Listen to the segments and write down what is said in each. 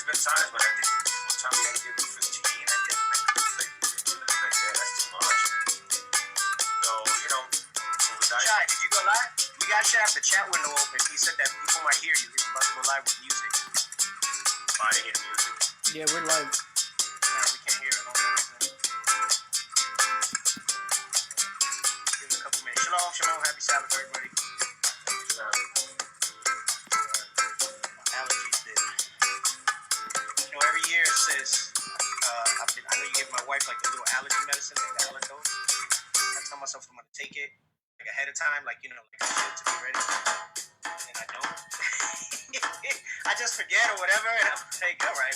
there's been times when I think one time we had to give him 15. I think that's too much. So, you know, Shy, did you go live? You guys should have the chat window open. He said that people might hear you. He was about to go live with music. I didn't hear music. Yeah, we're live. No, we can't hear it. Give it a couple minutes. Shalom, shalom. Happy Sabbath, everybody. Allergies did. You know, every year it says, I know you give my wife like the little allergy medicine thing, the Alendose. I tell myself I'm going to take it like ahead of time, like, you know, like I should to be ready. And I don't. I just forget or whatever, and I'm like, all right.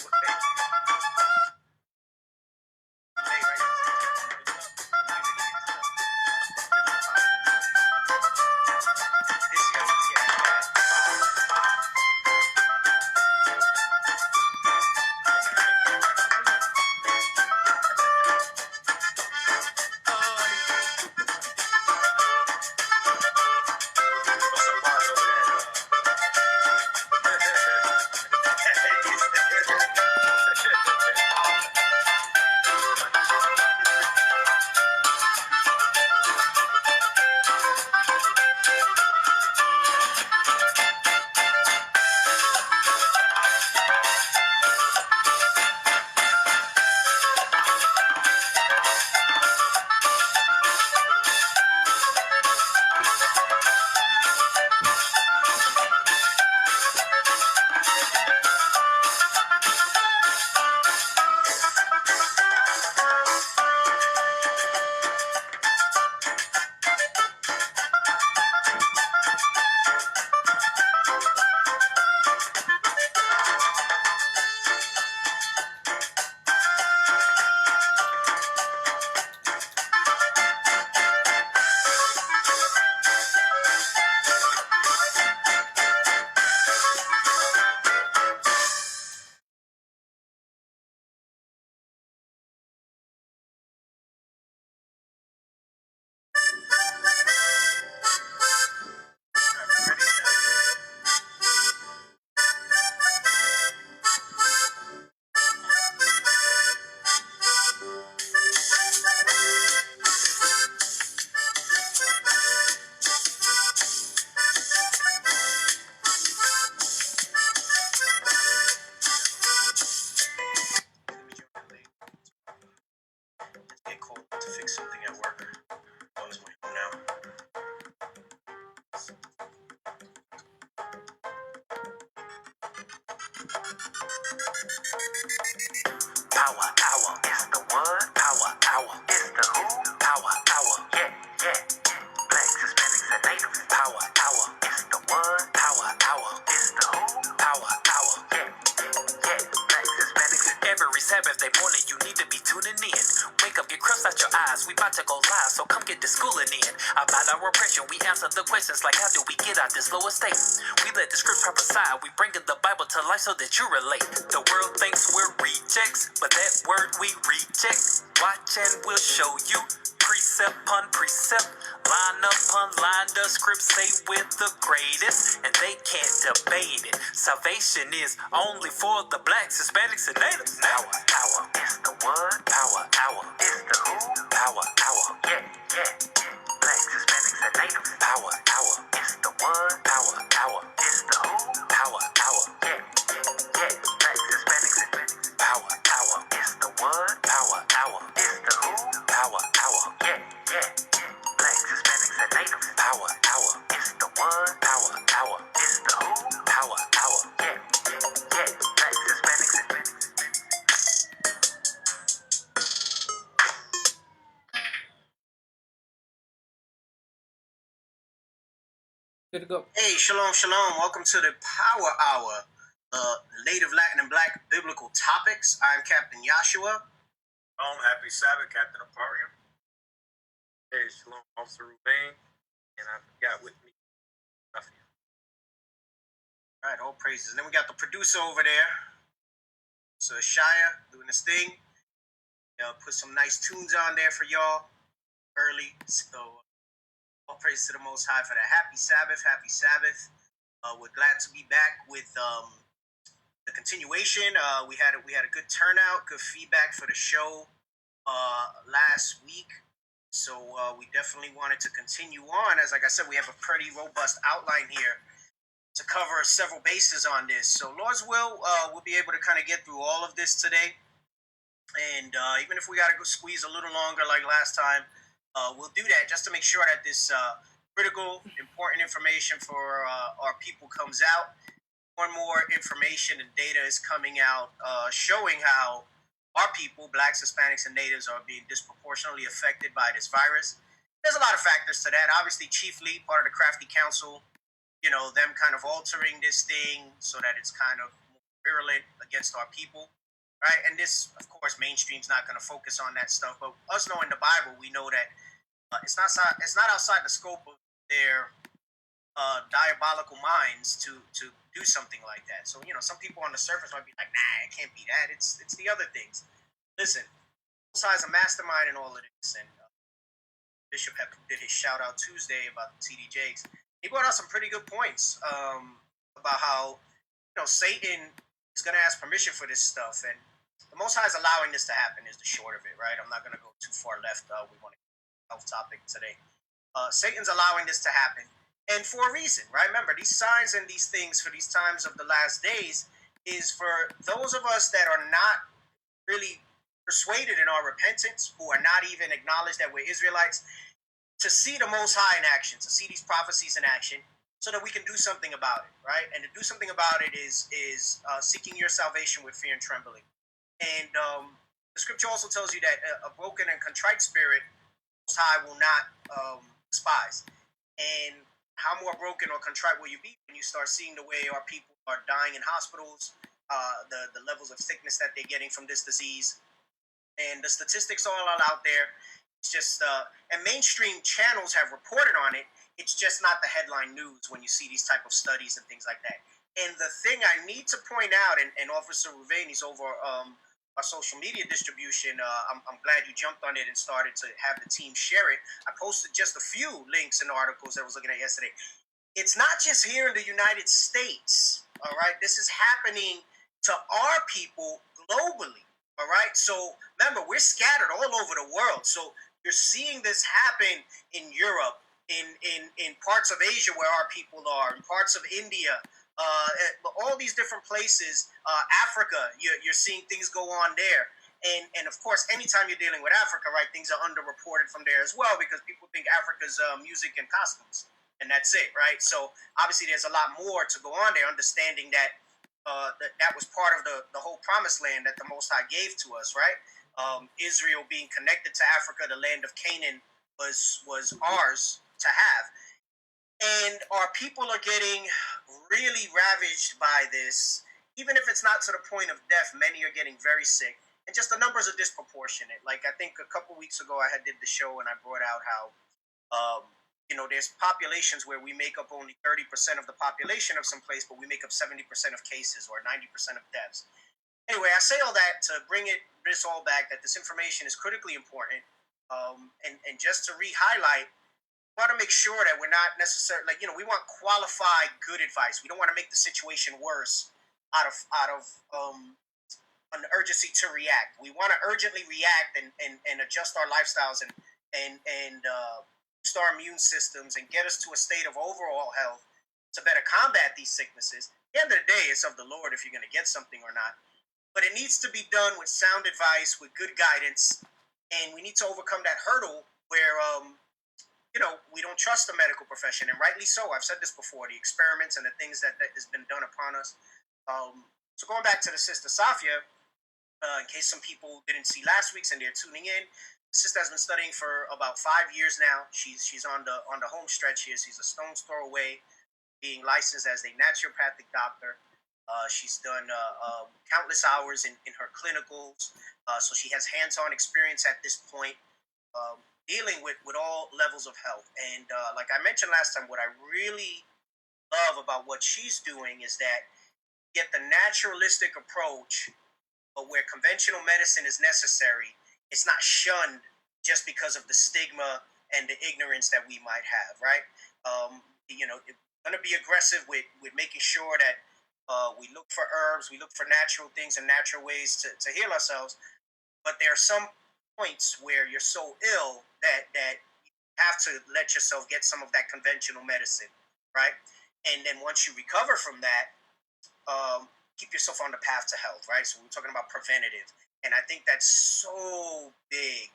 Sabbath day morning, you need to be tuning in. Wake up, get crust out your eyes. We about to go live, so come get the schooling in. About our oppression, we answer the questions like how do we get out this lower state? We let the script prophesy. We bringing the Bible to life so that you relate. The world thinks we're rejects, but that word we reject. Watch and we'll show you. Precept upon precept, line upon line, the script say we're the greatest, and they can't debate it. Salvation is only for the blacks, Hispanics, and natives. Power, power, is the what? Power, power, is the who? Power, power, yeah, yeah, blacks, Hispanics, and natives. Power, power, is the what? Power, power, is the who? Power, power, yeah, yeah, blacks, Hispanics, and natives. Power, power, is the what? Power, power, is the who? Power, power, yeah, yeah, blacks, Hispanics, and natives. Power, power, is the one. Power, power, is the who? Power, power, yeah, yeah, blacks, Hispanics, and natives. Good to go. Hey, shalom, shalom. Welcome to the Power Hour, Native, Latin, and Black Biblical Topics. I'm Captain Joshua. Happy Sabbath, Captain Aparium. Hey, shalom, Officer Rubain. And I've got with me Raphael. All right, all praises. And then we got the producer over there. So Shia doing this thing. Put some nice tunes on there for y'all early. So all praise to the Most High for that. Happy Sabbath, happy Sabbath. We're glad to be back with the continuation. We had a good turnout, good feedback for the show last week. So we definitely wanted to continue on. As like I said, we have a pretty robust outline here to cover several bases on this. So Lord's will, we'll be able to kind of get through all of this today. And even if we got to go squeeze a little longer like last time, we'll do that just to make sure that this critical, important information for our people comes out. More and more information and data is coming out showing how our people, blacks, Hispanics, and natives, are being disproportionately affected by this virus. There's a lot of factors to that. Obviously, chiefly part of the Crafty Council, them kind of altering this thing so that it's kind of more virulent against our people, right? And this, of course, mainstream's not going to focus on that stuff. But us knowing the Bible, we know that it's not outside the scope of their diabolical minds to do something like that. So some people on the surface might be like, nah, it can't be that. It's the other things. Listen, Most a mastermind in all of this, and Bishop did his shout out Tuesday about the TD Jakes. He brought out some pretty good points about how Satan is going to ask permission for this stuff, and the Most High is allowing this to happen. Is the short of it, right? I'm not going to go too far left. We want to get health topic today. Satan's allowing this to happen. And for a reason, right? Remember, these signs and these things for these times of the last days is for those of us that are not really persuaded in our repentance, who are not even acknowledged that we're Israelites, to see the Most High in action, to see these prophecies in action, so that we can do something about it, right? And to do something about it is seeking your salvation with fear and trembling. And the scripture also tells you that a broken and contrite spirit, Most High will not despise. And how more broken or contrite will you be when you start seeing the way our people are dying in hospitals, the levels of sickness that they're getting from this disease, and the statistics all are out there. It's just, and mainstream channels have reported on it. It's just not the headline news when you see these type of studies and things like that. And the thing I need to point out, and Officer Ruvain, he's over our social media distribution. I'm glad you jumped on it and started to have the team share it. I posted just a few links and articles that I was looking at yesterday. It's not just here in the United States, all right? This is happening to our people globally, all right? So remember, we're scattered all over the world. So you're seeing this happen in Europe, in parts of Asia where our people are, in parts of India, all these different places, Africa, you're seeing things go on there. And of course, anytime you're dealing with Africa, right, things are underreported from there as well, because people think Africa's music and costumes, and that's it, right? So obviously there's a lot more to go on there, understanding that that was part of the whole promised land that the Most High gave to us, right? Israel being connected to Africa, the land of Canaan, was ours to have. And our people are getting really ravaged by this. Even if it's not to the point of death, many are getting very sick. And just the numbers are disproportionate. Like, I think a couple weeks ago I did the show and I brought out how, there's populations where we make up only 30% of the population of some place, but we make up 70% of cases or 90% of deaths. Anyway, I say all that to bring this all back, that this information is critically important. And just to re-highlight, we want to make sure that we're not necessarily, we want qualified good advice. We don't want to make the situation worse out of an urgency to react. We want to urgently react and adjust our lifestyles and boost our immune systems and get us to a state of overall health to better combat these sicknesses. At the end of the day, it's of the Lord if you're going to get something or not. But it needs to be done with sound advice, with good guidance, and we need to overcome that hurdle where we don't trust the medical profession, and rightly so. I've said this before, the experiments and the things that has been done upon us. So going back to the Sister Safia, in case some people didn't see last week's and they're tuning in, the sister has been studying for about 5 years now. She's on the home stretch here. She's a stone's throw away being licensed as a naturopathic doctor. She's done countless hours in her clinicals, so she has hands-on experience at this point, dealing with all levels of health. And like I mentioned last time, what I really love about what she's doing is that get the naturalistic approach, but where conventional medicine is necessary, it's not shunned just because of the stigma and the ignorance that we might have, right? It's going to be aggressive with making sure that We look for herbs, we look for natural things and natural ways to heal ourselves. But there are some points where you're so ill that you have to let yourself get some of that conventional medicine, right? And then once you recover from that, keep yourself on the path to health, right? So we're talking about preventative, and I think that's so big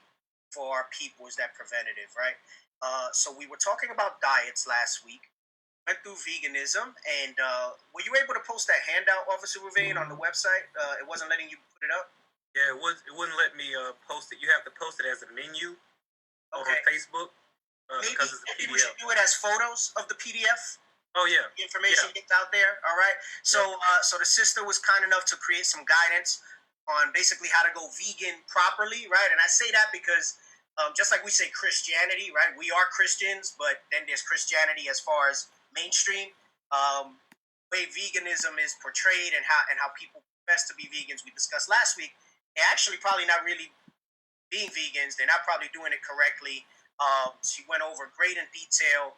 for our people is that preventative, right? So we were talking about diets last week. Went through veganism, and were you able to post that handout, Officer Ravine, on the website? It wasn't letting you put it up. Yeah, it wouldn't let me post it. You have to post it as a menu on Facebook because it's a Maybe we PDF. should do it as photos of the PDF. Oh yeah, Information gets out there. All right. So so the sister was kind enough to create some guidance on basically how to go vegan properly, right? And I say that because just like we say Christianity, right? We are Christians, but then there's Christianity as far as mainstream. Way veganism is portrayed and how people profess to be vegans. We discussed last week. They're actually probably not really being vegans. They're not probably doing it correctly. She went over great in detail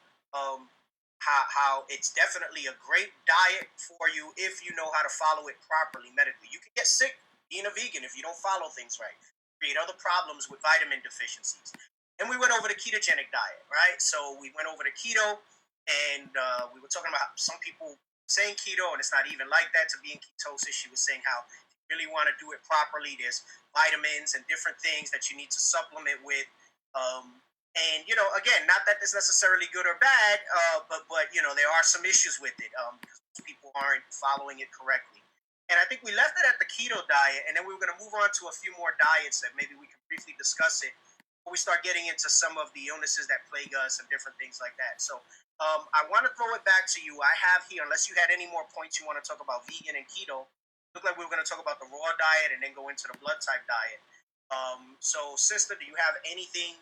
how it's definitely a great diet for you if you know how to follow it properly medically. You can get sick being a vegan if you don't follow things right. Create other problems with vitamin deficiencies. And we went over the ketogenic diet, right? So we went over the keto, and we were talking about some people saying keto, and it's not even like that to be in ketosis. She was saying how if you really want to do it properly, there's vitamins and different things that you need to supplement with. And again, not that it's necessarily good or bad, but there are some issues with it because most people aren't following it correctly. And I think we left it at the keto diet, and then we were going to move on to a few more diets that maybe we can briefly discuss it before we start getting into some of the illnesses that plague us and different things like that. So I want to throw it back to you. I have here, unless you had any more points you want to talk about vegan and keto, looked like we were going to talk about the raw diet and then go into the blood type diet. So, sister, do you have anything?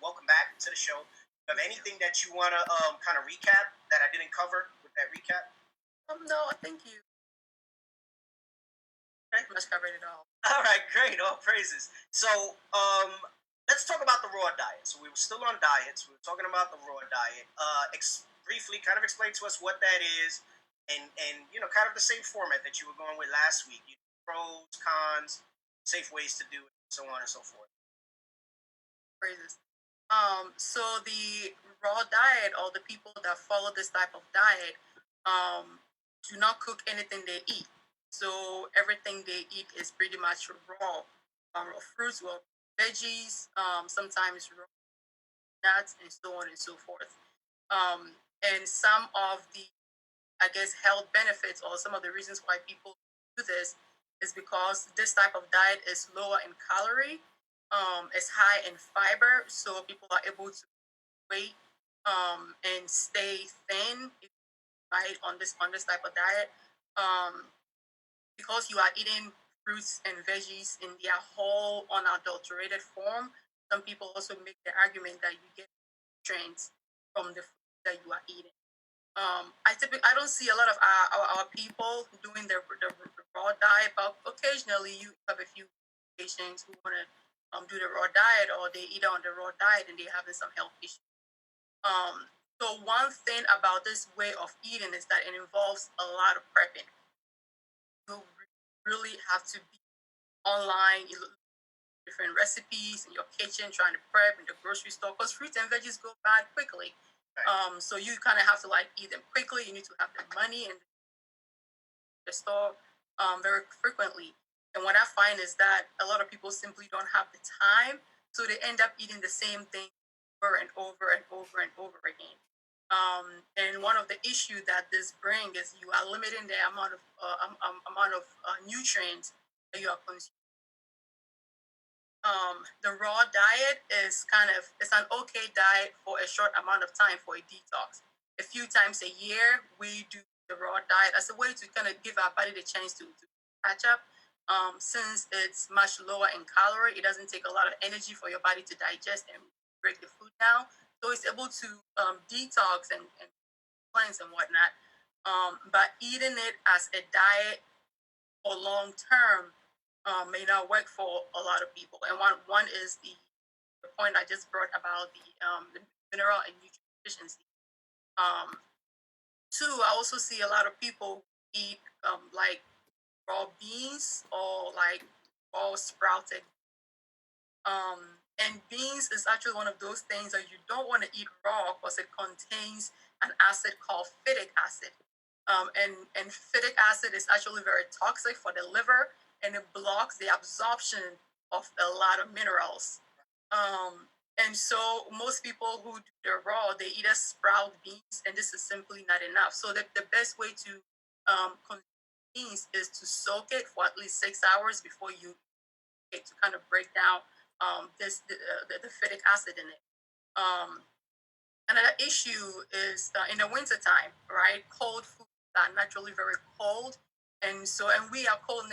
Welcome back to the show. Do you have anything that you want to kind of recap that I didn't cover with that recap? No, I think you pretty much covered it all. All right, great. All praises. So, let's talk about the raw diet. So we were still on diets. We were talking about the raw diet. Briefly, kind of explain to us what that is, and kind of the same format that you were going with last week. Pros, cons, safe ways to do it, so on and so forth. Praises. So the raw diet, or the people that follow this type of diet, do not cook anything they eat. So everything they eat is pretty much raw. Raw fruits, raw veggies, sometimes raw nuts, and so on and so forth. And some of the, I guess, health benefits, or some of the reasons why people do this, is because this type of diet is lower in calorie, it's high in fiber, so people are able to weight and stay thin, right, on this type of diet. Because you are eating fruits and veggies in their whole unadulterated form, some people also make the argument that you get nutrients from the food that you are eating. I don't see a lot of our people doing the raw diet, but occasionally you have a few patients who want to do the raw diet, or they eat on the raw diet and they're having some health issues. So one thing about this way of eating is that it involves a lot of prepping. You really have to be online, you look at different recipes in your kitchen, trying to prep in the grocery store, because fruits and veggies go bad quickly. So you kind of have to eat them quickly. You need to have the money in the store very frequently. And what I find is that a lot of people simply don't have the time, so they end up eating the same thing over and over and over and over again. And one of the issues that this brings is you are limiting the amount of nutrients that you are consuming. The raw diet is it's an okay diet for a short amount of time for a detox. A few times a year, we do the raw diet as a way to kind of give our body the chance to catch up. Since it's much lower in calorie, it doesn't take a lot of energy for your body to digest and break the food down. So it's able to detox and cleanse and whatnot. But eating it as a diet for long term may not work for a lot of people. And one is the point I just brought about the mineral and nutrient deficiency. Two, I also see a lot of people eat like raw beans or like raw sprouted. And beans is actually one of those things that you don't want to eat raw because it contains an acid called phytic acid. And phytic acid is actually very toxic for the liver, and it blocks the absorption of a lot of minerals. And so most people who do the raw, they either sprout beans, and this is simply not enough. So the best way to consume beans is to soak it for at least 6 hours before you get to kind of break down the phytic acid in it. Another issue is in the wintertime, right? Cold foods are naturally very cold, and we are cold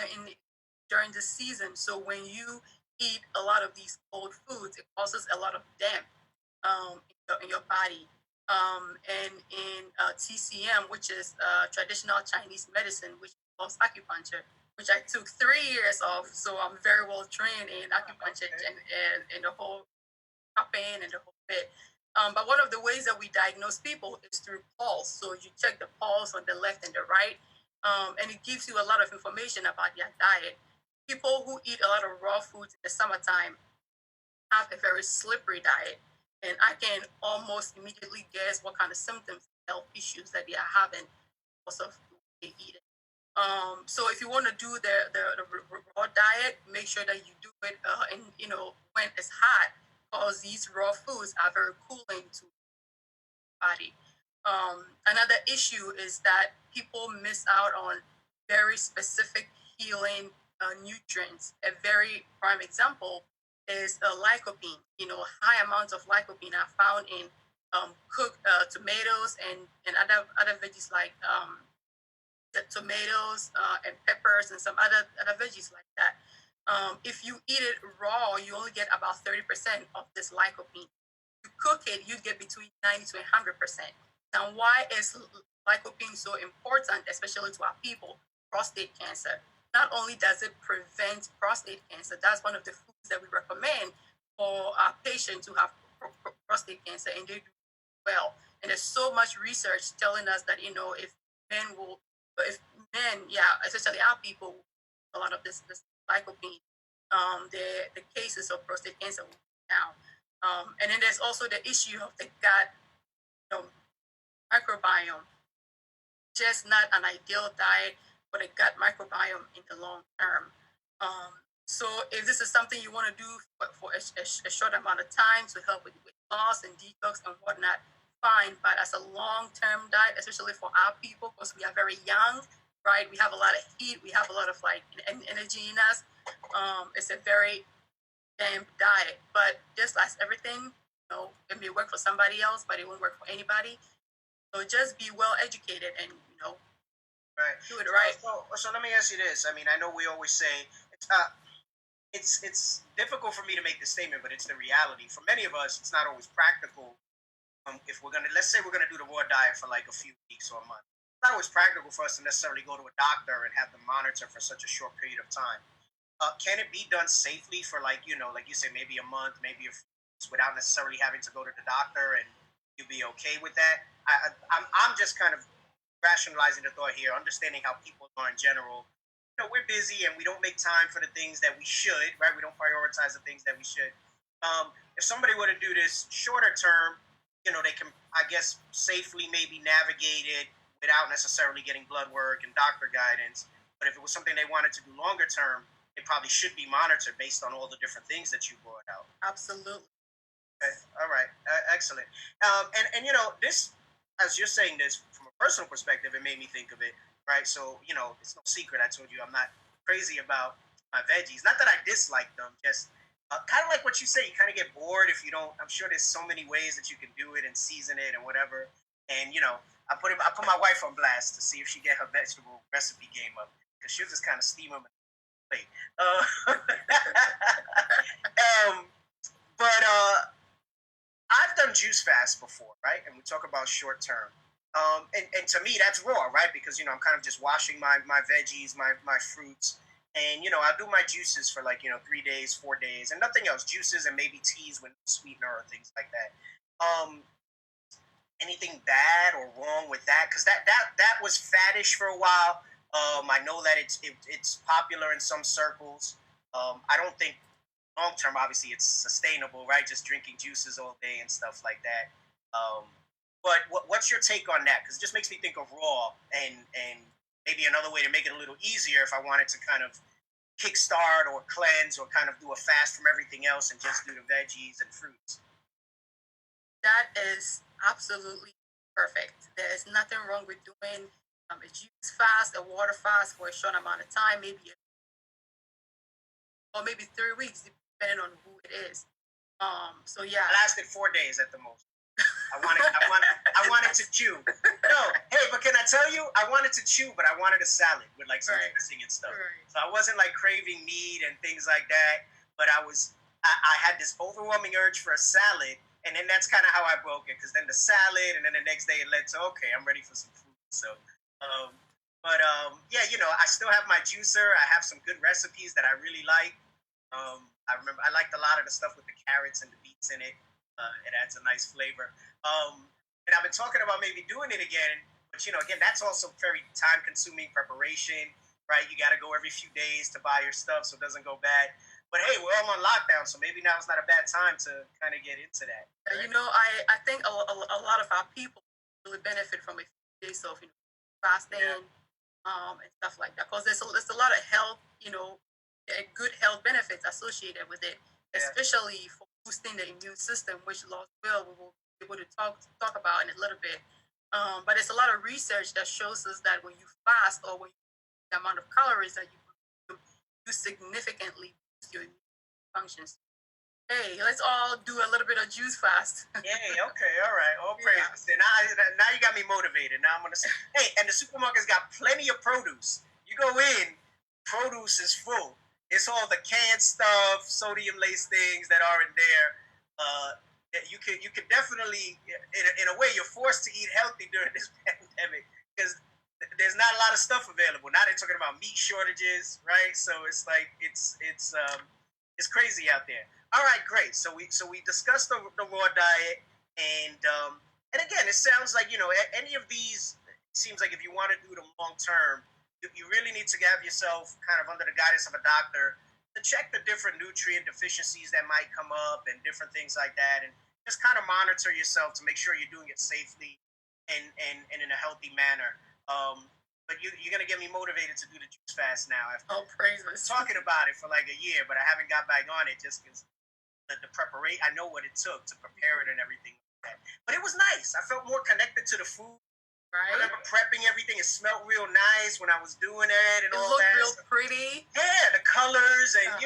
during the season. So when you eat a lot of these cold foods, it causes a lot of damp in your body. And in TCM, which is traditional Chinese medicine, which involves acupuncture, which I took 3 years of, so I'm very well trained in acupuncture and the whole pain and the whole bit. But one of the ways that we diagnose people is through pulse. So you check the pulse on the left and the right, and it gives you a lot of information about their diet. People who eat a lot of raw foods in the summertime have a very slippery diet, and I can almost immediately guess what kind of symptoms, health issues that they are having because of what they eat. So if you want to do the raw diet, make sure that you do it when it's hot, because these raw foods are very cooling to the body. Another issue is that people miss out on very specific healing nutrients. A very prime example is lycopene. High amounts of lycopene are found in cooked tomatoes and other veggies like the tomatoes and peppers and some other veggies like that. If you eat it raw, you only get about 30% of this lycopene. If you cook it, you get between 90 to 100%. Now, why is lycopene so important, especially to our people? Prostate cancer. Not only does it prevent prostate cancer, that's one of the foods that we recommend for our patients who have prostate cancer, and they do well. And there's so much research telling us that if men, especially our people, a lot of this lycopene, the cases of prostate cancer will go down. And then there's also the issue of the gut microbiome. Just not an ideal diet for the gut microbiome in the long term. So if this is something you want to do for a short amount of time to help with weight loss and detox and whatnot, fine. But as a long-term diet, especially for our people, because we are very young, right? We have a lot of heat. We have a lot of energy in us. It's a very damp diet. But just as everything, it may work for somebody else, but it won't work for anybody. So just be well educated and right. Do it right. So let me ask you this. I mean, I know we always say it's difficult for me to make this statement, but it's the reality. For many of us, it's not always practical. If let's say we're gonna do the raw diet for like a few weeks or a month, it's not always practical for us to necessarily go to a doctor and have them monitor for such a short period of time. Can it be done safely for like you say, maybe a month, maybe a few weeks, without necessarily having to go to the doctor, and you be okay with that? I'm just kind of rationalizing the thought here, understanding how people are in general. We're busy and we don't make time for the things that we should, right? We don't prioritize the things that we should. If somebody were to do this shorter term, they can, I guess, safely maybe navigate it without necessarily getting blood work and doctor guidance. But if it was something they wanted to do longer term, it probably should be monitored based on all the different things that you brought out. Absolutely. Okay. All right. Excellent. And this, as you're saying this from a personal perspective, it made me think of it, right? So, it's no secret. I told you I'm not crazy about my veggies. Not that I dislike them, just kind of like what you say. You kind of get bored if you don't. I'm sure there's so many ways that you can do it and season it and whatever. And I put my wife on blast to see if she get her vegetable recipe game up, because she'll just kind of steam them and plate. But I've done juice fast before, right? And we talk about short term. And to me, that's raw, right? Because, I'm kind of just washing my veggies, my fruits. And, I'll do my juices for 3 days, 4 days, and nothing else. Juices and maybe teas with sweetener or things like that. Anything bad or wrong with that? Because that was faddish for a while. I know that it's popular in some circles. I don't think long term, obviously, it's sustainable, right? Just drinking juices all day and stuff like that. But what's your take on that? Because it just makes me think of raw and maybe another way to make it a little easier if I wanted to kind of kickstart or cleanse or kind of do a fast from everything else and just do the veggies and fruits. That is absolutely perfect. There is nothing wrong with doing a juice fast, a water fast for a short amount of time, or maybe 3 weeks, depending on who it is. So yeah, I lasted 4 days at the most. I wanted to chew. No, hey, but can I tell you? I wanted to chew, but I wanted a salad with like some dressing and stuff. Right. So I wasn't like craving meat and things like that. But I had this overwhelming urge for a salad, and then that's kind of how I broke it. Because then the salad, and then the next day it led to okay, I'm ready for some food. So, yeah, I still have my juicer. I have some good recipes that I really like. I remember I liked a lot of the stuff with the carrots and the beets in it. It adds a nice flavor. And I've been talking about maybe doing it again, but again, that's also very time-consuming preparation, right? You got to go every few days to buy your stuff so it doesn't go bad. But hey, we're all on lockdown, so maybe now is not a bad time to kind of get into that. Right? I think a lot of our people really benefit from a few days of fasting, and stuff like that, because there's a lot of health, good health benefits associated with it, especially for boosting the immune system, which Lord will we will be able to talk about in a little bit. But there's a lot of research that shows us that when you fast or when the amount of calories that you consume, you significantly boost your immune functions. Hey, let's all do a little bit of juice fast. Okay, all right, all praise. Now you got me motivated. Now I'm gonna say, hey, and the supermarket's got plenty of produce. You go in, produce is full. It's all the canned stuff, sodium-laced things that aren't there. You could definitely, in a way, you're forced to eat healthy during this pandemic because there's not a lot of stuff available. Now they're talking about meat shortages, right? So it's like it's crazy out there. All right, great. So we discussed the raw diet, and again, it sounds like any of these. It seems like if you want to do them long term, you really need to have yourself kind of under the guidance of a doctor to check the different nutrient deficiencies that might come up and different things like that, and just kind of monitor yourself to make sure you're doing it safely and in a healthy manner. But you're gonna get me motivated to do the juice fast now. After praises. Talking about it for like a year, but I haven't got back on it just because the preparation. I know what it took to prepare it and everything like that. But it was nice. I felt more connected to the food. Right. I remember prepping everything. It smelled real nice when I was doing it and all that. It looked real pretty. Yeah, the colors and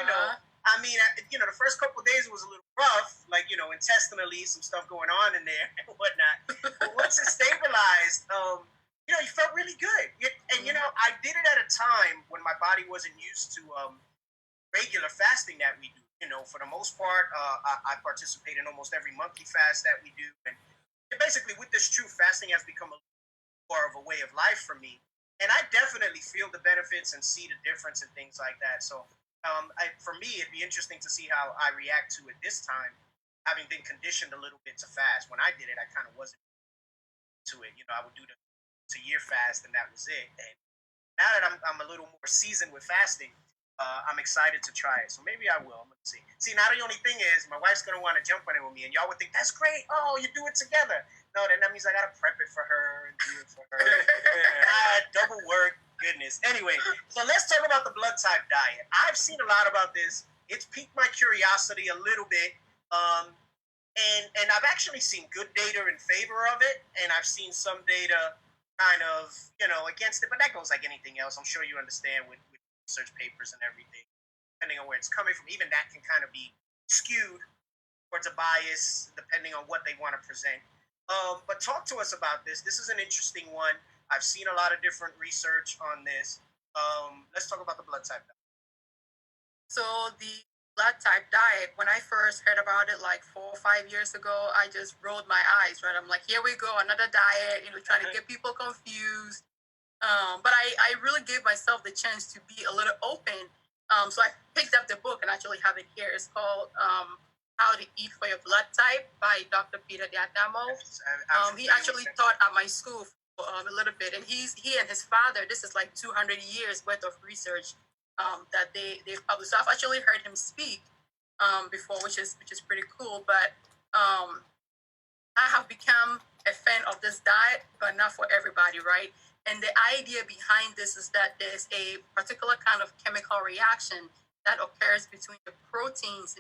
I mean, the first couple of days it was a little rough, like intestinally, some stuff going on in there and whatnot. But once it stabilized, you felt really good. And I did it at a time when my body wasn't used to regular fasting that we do. For the most part, I participate in almost every monthly fast that we do, and basically with this true fasting has become a more of a way of life for me, and I definitely feel the benefits and see the difference and things like that. So for me, it'd be interesting to see how I react to it this time, having been conditioned a little bit to fast. When I did it, I kind of wasn't to it. I would do the year fast, and that was it. And now that I'm a little more seasoned with fasting, I'm excited to try it. So maybe I will. I'm gonna see. See, now the only thing is, my wife's gonna want to jump on it with me, and y'all would think that's great. Oh, you do it together. No, then that means I gotta prep it for her and do it for her. Double work. Goodness. Anyway, so let's talk about the blood type diet. I've seen a lot about this. It's piqued my curiosity a little bit. And I've actually seen good data in favor of it, and I've seen some data kind of against it. But that goes like anything else. I'm sure you understand with research papers and everything, depending on where it's coming from. Even that can kind of be skewed towards a bias depending on what they want to present. But talk to us about this. This is an interesting one. I've seen a lot of different research on this. Let's talk about the blood type diet. So the blood type diet, when I first heard about it like 4 or 5 years ago, I just rolled my eyes, right? I'm like, here we go, another diet, trying to get people confused. But I really gave myself the chance to be a little open. So I picked up the book and actually have it here. It's called How to Eat for Your Blood Type by Dr. Peter D'Adamo. He actually taught at my school a little bit, and he and his father. This is like 200 years worth of research that they've published. So I've actually heard him speak before, which is pretty cool. But I have become a fan of this diet, but not for everybody, right? And the idea behind this is that there's a particular kind of chemical reaction that occurs between the proteins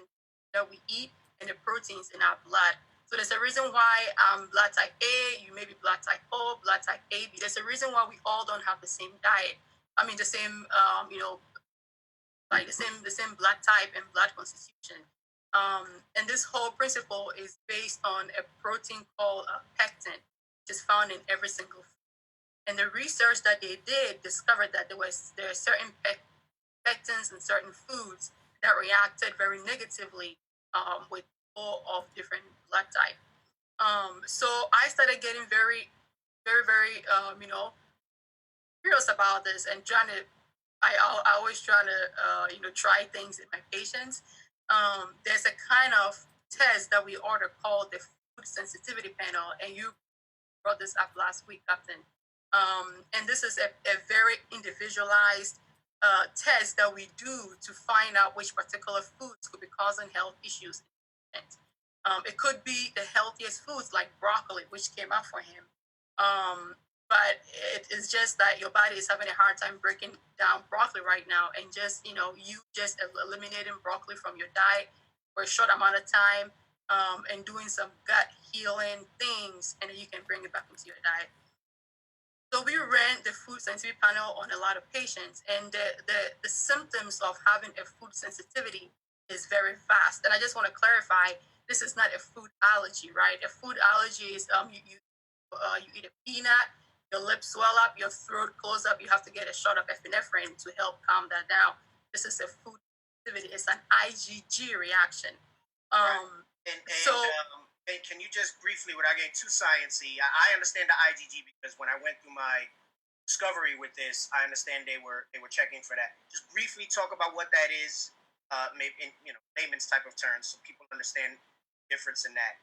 that we eat and the proteins in our blood. So there's a reason why blood type A, you may be blood type O, blood type AB. There's a reason why we all don't have the same diet. I mean, the same, like the same blood type and blood constitution. And this whole principle is based on a protein called pectin, which is found in every single food. And the research that they did discovered that there are certain pectins in certain foods that reacted very negatively with all of different blood type. So I started getting very, very, very, curious about this and trying to. I always try to, try things in my patients. There's a kind of test that we order called the food sensitivity panel, and you brought this up last week, Captain. And this is a very individualized test that we do to find out which particular foods could be causing health issues. It could be the healthiest foods like broccoli, which came up for him. But it is just that your body is having a hard time breaking down broccoli right now, and just you just eliminating broccoli from your diet for a short amount of time, and doing some gut healing things, and then you can bring it back into your diet. So we ran the food sensitivity panel on a lot of patients, and the symptoms of having a food sensitivity is very fast. And I just want to clarify, this is not a food allergy, right? A food allergy is you eat a peanut, your lips swell up, your throat close up, you have to get a shot of epinephrine to help calm that down. This is a food sensitivity. It's an IgG reaction. And can you just briefly, without getting too sciencey, I understand the IgG because when I went through my discovery with this, I understand they were checking for that. Just briefly talk about what that is, maybe in layman's type of terms, so people understand the difference in that.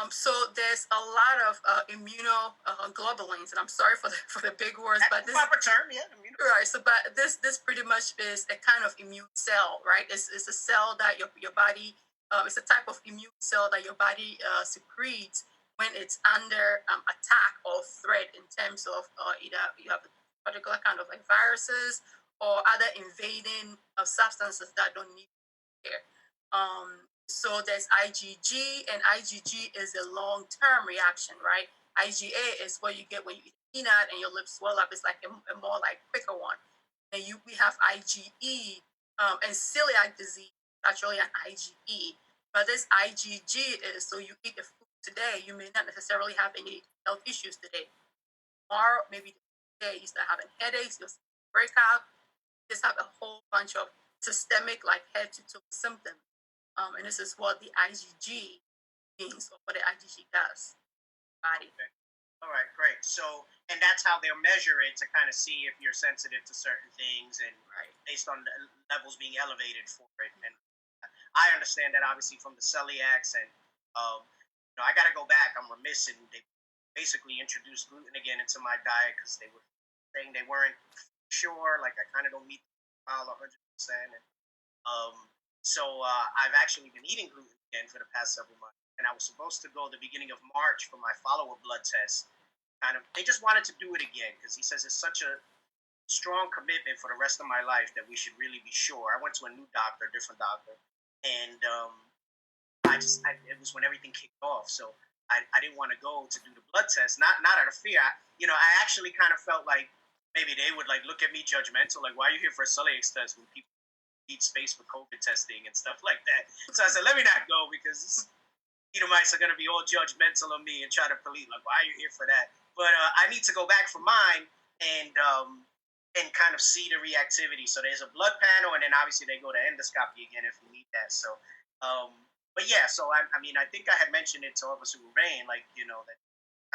So there's a lot of immunoglobulins, and I'm sorry for the big words, but this proper term, yeah. Right. So, but this pretty much is a kind of immune cell, right? It's a cell that your body. It's a type of immune cell that your body secretes when it's under attack or threat in terms of either you have a particular kind of like viruses or other invading substances that don't need care. So there's IgG, and IgG is a long-term reaction, right? IgA is what you get when you eat a peanut and your lips swell up. It's like a more like quicker one. And we have IgE, and celiac disease is actually an IgE. But this IgG is, so you eat the food today, you may not necessarily have any health issues today. Tomorrow, maybe today you start having headaches, you'll break out, you just have a whole bunch of systemic, like head to toe symptoms. And this is what the IgG means, or what the IgG does. Body. Okay. All right, great. So, and that's how they'll measure it to kind of see if you're sensitive to certain things, and based on the levels being elevated for it. And I understand that obviously from the celiacs, and I got to go back. I'm remiss, and they basically introduced gluten again into my diet because they were saying they weren't sure. Like I kind of don't meet the file 100%. And so I've actually been eating gluten again for the past several months, and I was supposed to go the beginning of March for my follow-up blood test. They just wanted to do it again because he says it's such a strong commitment for the rest of my life that we should really be sure. I went to a new doctor, a different doctor, and it was when everything kicked off. So I didn't want to go to do the blood test, not out of fear. I actually kind of felt like maybe they would like look at me judgmental, like, why are you here for a celiac test when people need space for COVID testing and stuff like that? So I said, let me not go because Edomites are going to be all judgmental of me and try to police, like, why are you here for that? But I need to go back for mine and kind of see the reactivity. So there's a blood panel, and then obviously they go to endoscopy again if we need that. So, but yeah, so I think I had mentioned it to Officer Rain, like, that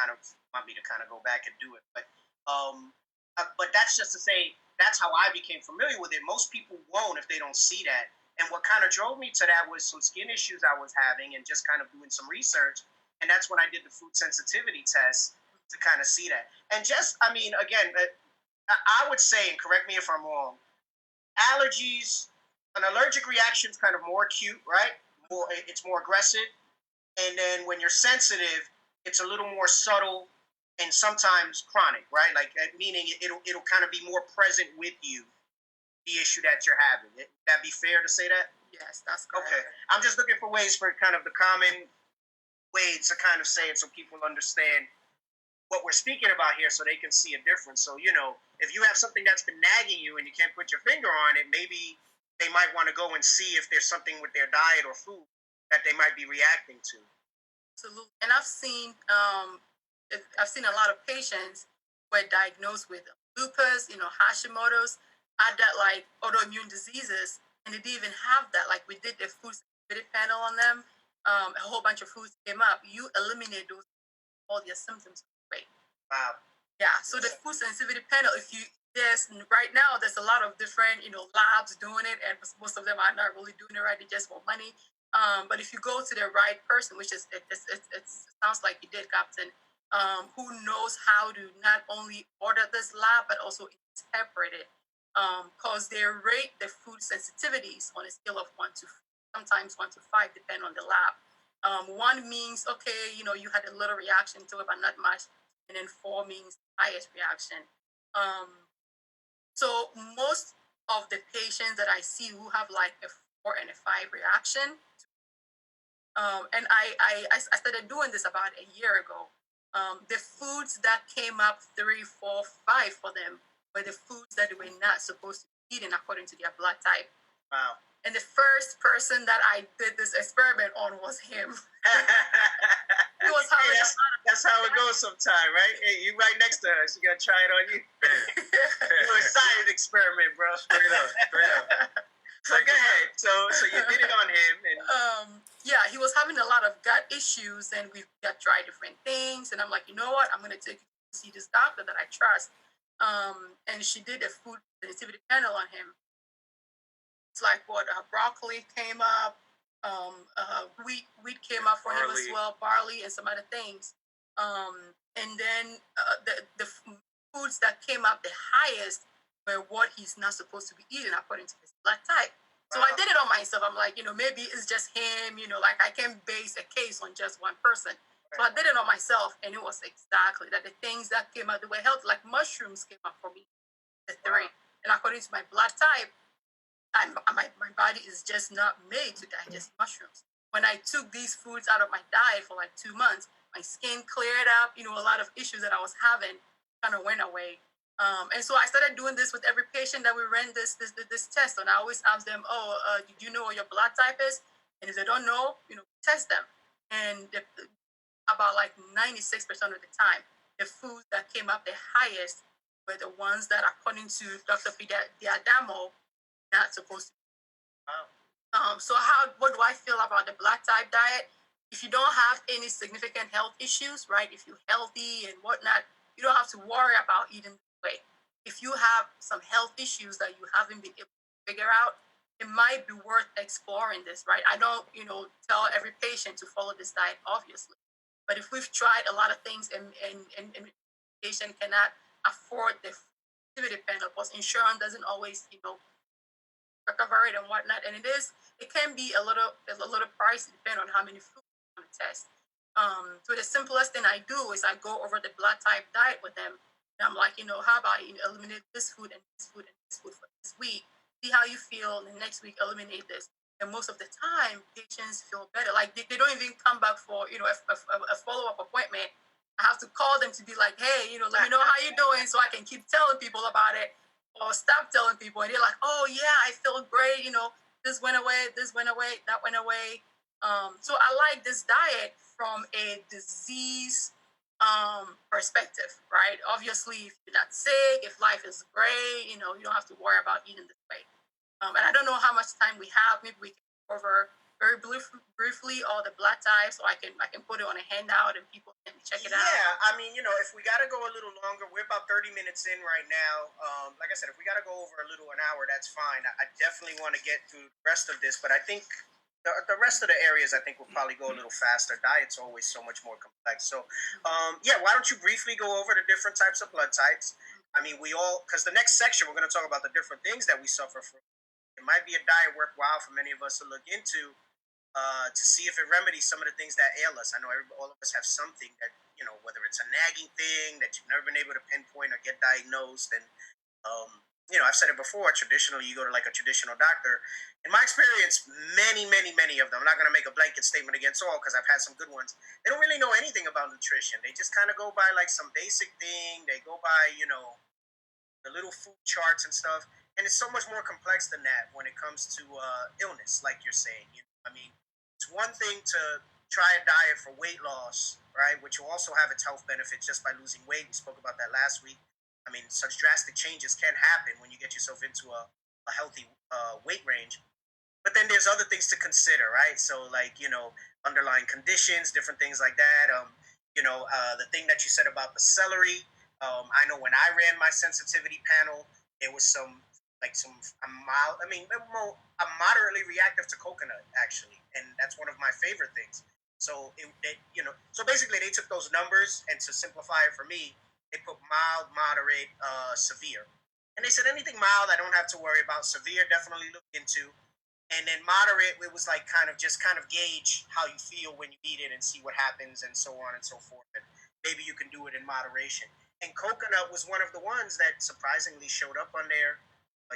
kind of want me to kind of go back and do it. But that's just to say, that's how I became familiar with it. Most people won't if they don't see that. And what kind of drove me to that was some skin issues I was having and just kind of doing some research. And that's when I did the food sensitivity test to kind of see that. And just, I mean, again, I would say, and correct me if I'm wrong, allergies, an allergic reaction is kind of more acute, right? It's more aggressive. And then when you're sensitive, it's a little more subtle and sometimes chronic, right? Like meaning it'll kind of be more present with you, the issue that you're having. Would that be fair to say that? Yes, that's correct. Okay. I'm just looking for ways for kind of the common ways to kind of say it so people understand what we're speaking about here so they can see a difference. So, you know, if you have something that's been nagging you and you can't put your finger on it, maybe they might want to go and see if there's something with their diet or food that they might be reacting to. Absolutely. And I've seen a lot of patients who are diagnosed with lupus, Hashimoto's, had that like autoimmune diseases, and they didn't even have that. Like we did the food sensitivity panel on them, a whole bunch of foods came up. You eliminate those, all their symptoms. Great. Wow. Yeah. So the food sensitivity panel, there's right now there's a lot of different labs doing it, and most of them are not really doing it right. They just want money. But if you go to the right person, which is it sounds like you did, Captain, who knows how to not only order this lab but also interpret it, because they rate the food sensitivities on a scale of 1 to sometimes 1 to 5, depending on the lab. 1 means okay, you had a little reaction to it, but not much, and then 4 means highest reaction. So most of the patients that I see who have like a 4 and a 5 reaction. And I started doing this about a year ago. The foods that came up 3, 4, 5 for them were the foods that they were not supposed to be eating according to their blood type. Wow. And the first person that I did this experiment on was him. He was having that's how it goes sometimes, right? Hey, you right next to her, she gonna try it on you. You a science experiment, bro. Straight up. So go ahead. So you did it on him, and yeah, he was having a lot of gut issues, and we got tried different things. And I'm like, you know what? I'm gonna take you to see this doctor that I trust. And she did a food sensitivity panel on him. It's like what broccoli came up, wheat came up for him as well, barley and some other things. And then the foods that came up the highest were what he's not supposed to be eating according to his blood type. So I did it on myself. I'm like, maybe it's just him, like I can't base a case on just one person. So I did it on myself, and it was exactly that. The things that came out, they were healthy, like mushrooms came up for me, the 3. And according to my blood type, my body is just not made to digest mushrooms. When I took these foods out of my diet for like 2 months, my skin cleared up. A lot of issues that I was having kind of went away. And so I started doing this with every patient that we ran this test on. I always ask them, did you know what your blood type is? And if they don't know, test them. And about like 96% of the time, the foods that came up the highest were the ones that, according to Dr. Diadamo, not supposed to be. So what do I feel about the blood type diet? If you don't have any significant health issues, right? If you're healthy and whatnot, you don't have to worry about eating this way. If you have some health issues that you haven't been able to figure out, it might be worth exploring this, right? I don't, tell every patient to follow this diet, obviously. But if we've tried a lot of things and patient cannot afford the sensitivity panel, because insurance doesn't always, recover it and whatnot, and it can be a little pricey depending on how many foods you want to test. So the simplest thing I do is I go over the blood type diet with them, and I'm like, how about eliminate this food and this food and this food for this week? See how you feel, and the next week eliminate this. And most of the time, patients feel better. Like they don't even come back for a follow-up appointment. I have to call them to be like, hey, let me know how you're doing so I can keep telling people about it, or stop telling people. And they're like, oh yeah, I feel great. This went away, that went away. So I like this diet from a disease perspective, right? Obviously, if you're not sick, if life is great, you don't have to worry about eating this way. And I don't know how much time we have. Maybe we can go over very briefly all the blood types, so I can put it on a handout and people can check it out. Yeah, I mean, if we got to go a little longer, we're about 30 minutes in right now. Like I said, if we got to go over a little an hour, that's fine. I definitely want to get through the rest of this, but I think The rest of the areas I think will probably go a little faster. Diet's always so much more complex. So, why don't you briefly go over the different types of blood types? I mean, because the next section we're going to talk about the different things that we suffer from. It might be a diet worthwhile for many of us to look into to see if it remedies some of the things that ail us. I know all of us have something that, whether it's a nagging thing that you've never been able to pinpoint or get diagnosed. And I've said it before, traditionally you go to like a traditional doctor. In my experience, many, many, many of them, I'm not going to make a blanket statement against all because I've had some good ones. They don't really know anything about nutrition. They just kind of go by like some basic thing. They go by, the little food charts and stuff. And it's so much more complex than that when it comes to illness, like you're saying. I mean, it's one thing to try a diet for weight loss, right, which will also have its health benefits just by losing weight. We spoke about that last week. I mean, such drastic changes can happen when you get yourself into a healthy weight range. But then there's other things to consider, right? So, like, underlying conditions, different things like that. The thing that you said about the celery. I know when I ran my sensitivity panel, there was I'm moderately reactive to coconut, actually. And that's one of my favorite things. So, so basically they took those numbers and to simplify it for me, they put mild, moderate, severe. And they said anything mild, I don't have to worry about. Severe, definitely look into. And then moderate, it was like kind of gauge how you feel when you eat it and see what happens and so on and so forth. And maybe you can do it in moderation. And coconut was one of the ones that surprisingly showed up on there.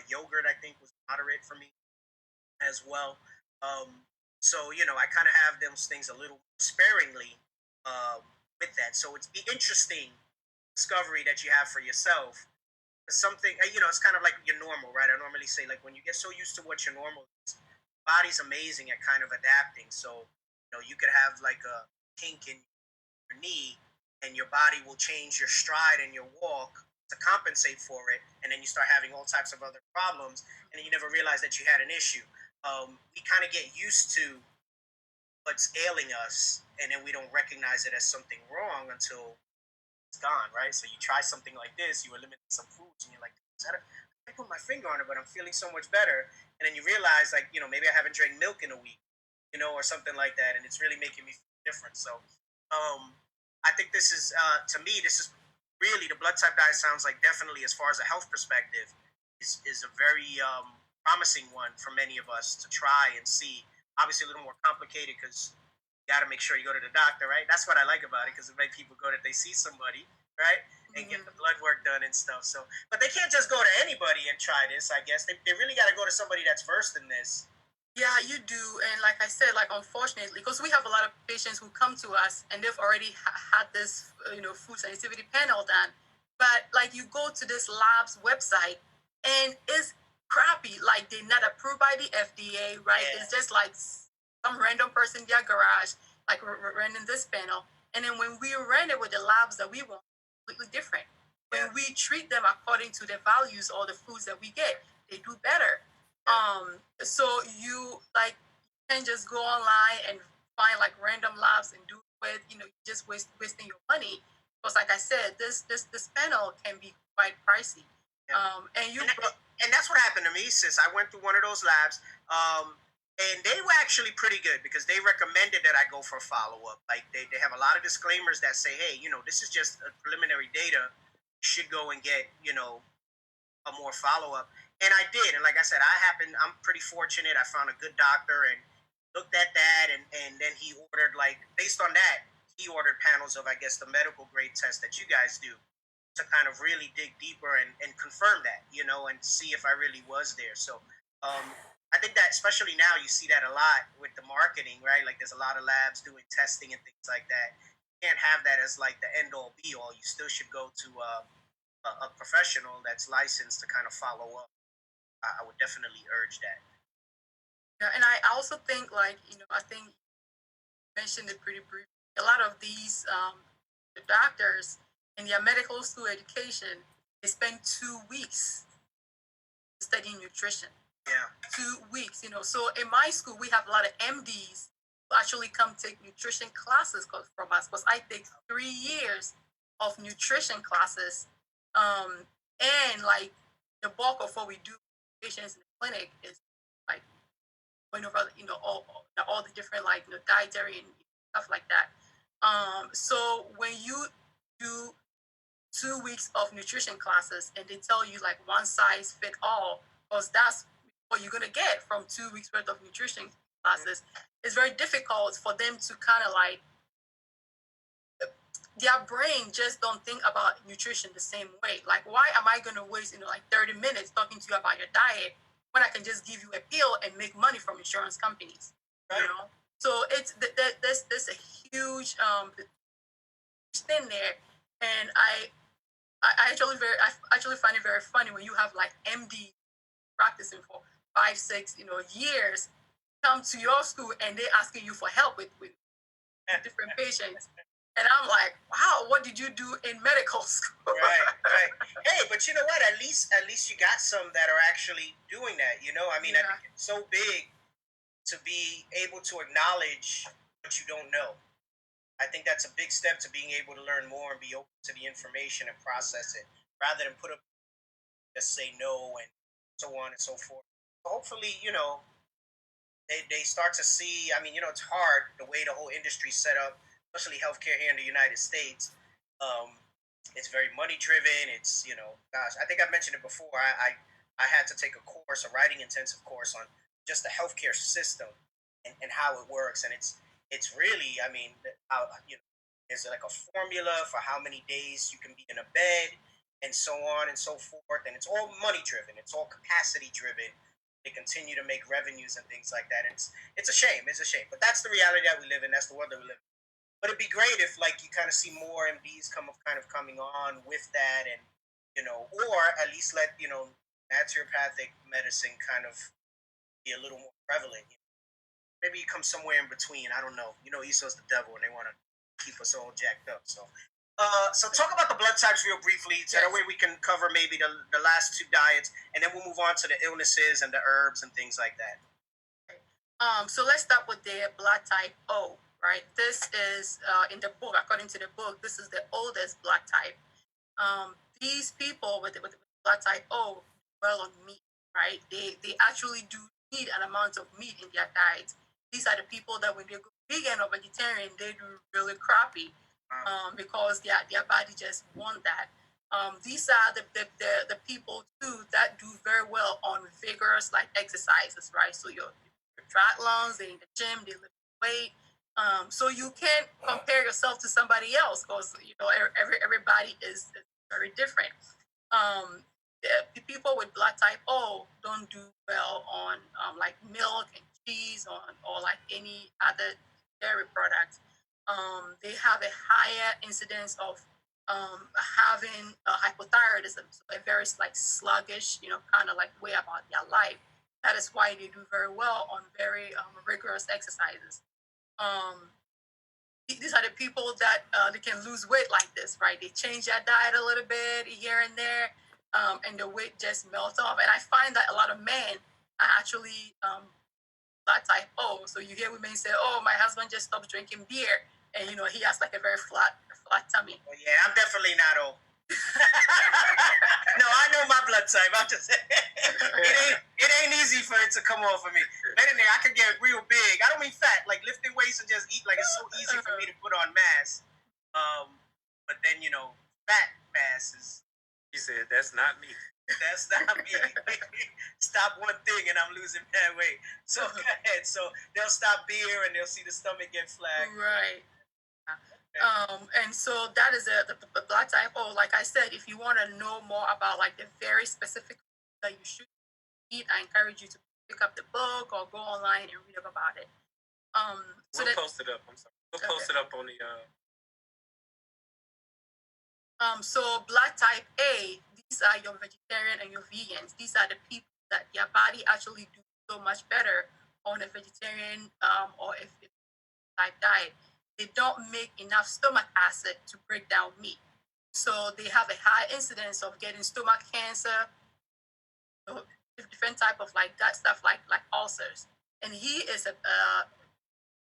Yogurt, I think, was moderate for me as well. So, I kind of have those things a little sparingly with that. So it's the interesting discovery that you have for yourself. Something, it's kind of like your normal, right? I normally say, like, when you get so used to what your normal is, body's amazing at kind of adapting. So, you could have like a kink in your knee and your body will change your stride and your walk to compensate for it. And then you start having all types of other problems. And then you never realize that you had an issue. We kind of get used to what's ailing us. And then we don't recognize it as something wrong until it's gone, right? So you try something like this, you eliminate some foods, and you're like, I put my finger on it, but I'm feeling so much better. And then you realize, like, maybe I haven't drank milk in a week, or something like that, and it's really making me feel different. So, I think this is, to me, this is really the blood type diet sounds like definitely, as far as a health perspective, is a very promising one for many of us to try and see. Obviously, a little more complicated because got to make sure you go to the doctor, right? That's what I like about it because it makes people go that they see somebody, right? And get the blood work done and stuff. So, but they can't just go to anybody and try this, I guess. They really got to go to somebody that's versed in this. Yeah, you do. And like I said, like, unfortunately, because we have a lot of patients who come to us and they've already had this, food sensitivity panel done. But like, you go to this lab's website and it's crappy. Like, they're not approved by the FDA, right? Yeah. It's just like some random person in their garage, like, running this panel. And then when we run it with the labs that we want, completely different. When we treat them according to the values or the foods that we get, they do better. So you can just go online and find like random labs and do it with, just wasting your money. Because like I said, this panel can be quite pricey. And that's what happened to me, sis. I went through one of those labs. And they were actually pretty good because they recommended that I go for a follow-up. Like, they have a lot of disclaimers that say, hey, this is just a preliminary data. You should go and get, a more follow-up. And I did. And like I said, I'm pretty fortunate. I found a good doctor and looked at that. And then he ordered, like, based on that, he ordered panels of, I guess, the medical grade test that you guys do to kind of really dig deeper and confirm that, and see if I really was there. So, I think that especially now you see that a lot with the marketing, right? Like, there's a lot of labs doing testing and things like that. You can't have that as like the end all be all. You still should go to a professional that's licensed to kind of follow up. I would definitely urge that. Yeah, and I also think, like, I think you mentioned it pretty briefly. A lot of these the doctors in their medical school education, they spend 2 weeks studying nutrition. Yeah. 2 weeks, So in my school, we have a lot of MDs who actually come take nutrition classes from us because I take 3 years of nutrition classes. And like the bulk of what we do with patients in the clinic is like going over, all the different like dietary and stuff like that. So when you do 2 weeks of nutrition classes and they tell you like one size fit all, because that's what you're gonna get from 2 weeks worth of nutrition classes, it's very difficult for them to kind of like their brain just don't think about nutrition the same way. Like, why am I gonna waste like 30 minutes talking to you about your diet when I can just give you a pill and make money from insurance companies? Right. You know, so it's there's a huge thing there, and I actually find it very funny when you have like MD practicing for 5, 6 years come to your school and they asking you for help with different patients. And I'm like, wow, what did you do in medical school? Right. Hey, but you know what? At least you got some that are actually doing that. I mean, I Yeah. think it's so big to be able to acknowledge what you don't know. I think that's a big step to being able to learn more and be open to the information and process it, rather than just say no and so on and so forth. Hopefully, they start to see. I mean, it's hard the way the whole industry's set up, especially healthcare here in the United States. It's very money driven. It's gosh, I think I've mentioned it before. I had to take a course, a writing intensive course on just the healthcare system and how it works, and it's really, I mean, how there's like a formula for how many days you can be in a bed and so on and so forth, and it's all money driven. It's all capacity driven. They continue to make revenues and things like that. It's a shame. It's a shame. But that's the reality that we live in. That's the world that we live in. But it'd be great if like you kind of see more MDs kind of coming on with that, and or at least let naturopathic medicine kind of be a little more prevalent. Maybe you come somewhere in between. I don't know. Esau's the devil, and they want to keep us all jacked up. So talk about the blood types real briefly, so that way we can cover maybe the last two diets, and then we'll move on to the illnesses and the herbs and things like that. So let's start with the blood type O, right? This is in the book, according to the book, this is the oldest blood type. These people with blood type O well on meat, right? They actually do need an amount of meat in their diet. These are the people that when they go vegan or vegetarian, they do really crappy, because their body just want that. These are the people too that do very well on vigorous like exercises, right? So your triathlons, they in the gym, they lift weight. So you can't compare yourself to somebody else, because everybody is very different. The people with blood type O don't do well on like milk and cheese or like any other dairy product. They have a higher incidence of having hypothyroidism, so a very like sluggish, kind of like way about their life. That is why they do very well on very rigorous exercises. These are the people that they can lose weight like this, right? They change their diet a little bit here and there, and the weight just melts off. And I find that a lot of men are actually blood type O. So you hear women say, "Oh, my husband just stopped drinking beer, and he has like a very flat tummy." Well, yeah, I'm definitely not O. No, I know my blood type. I'm just it ain't easy for it to come off of me. But in there, I could get real big. I don't mean fat, like lifting weights and just eat. Like it's so easy for me to put on mass. But then fat mass is. He said, "That's not me." That's not me. Stop one thing and I'm losing that weight. So go ahead. So they'll stop beer and they'll see the stomach get flagged. Right. And so that is the blood type O. Like I said, if you want to know more about like the very specific that you should eat, I encourage you to pick up the book or go online and read up about it. We'll post it up. I'm sorry. We'll post it up on the. So blood type A, these are your vegetarian and your vegans. These are the people that their body actually do so much better on a vegetarian or a type diet. They don't make enough stomach acid to break down meat. So they have a high incidence of getting stomach cancer, different type of like that stuff, like ulcers. And he is a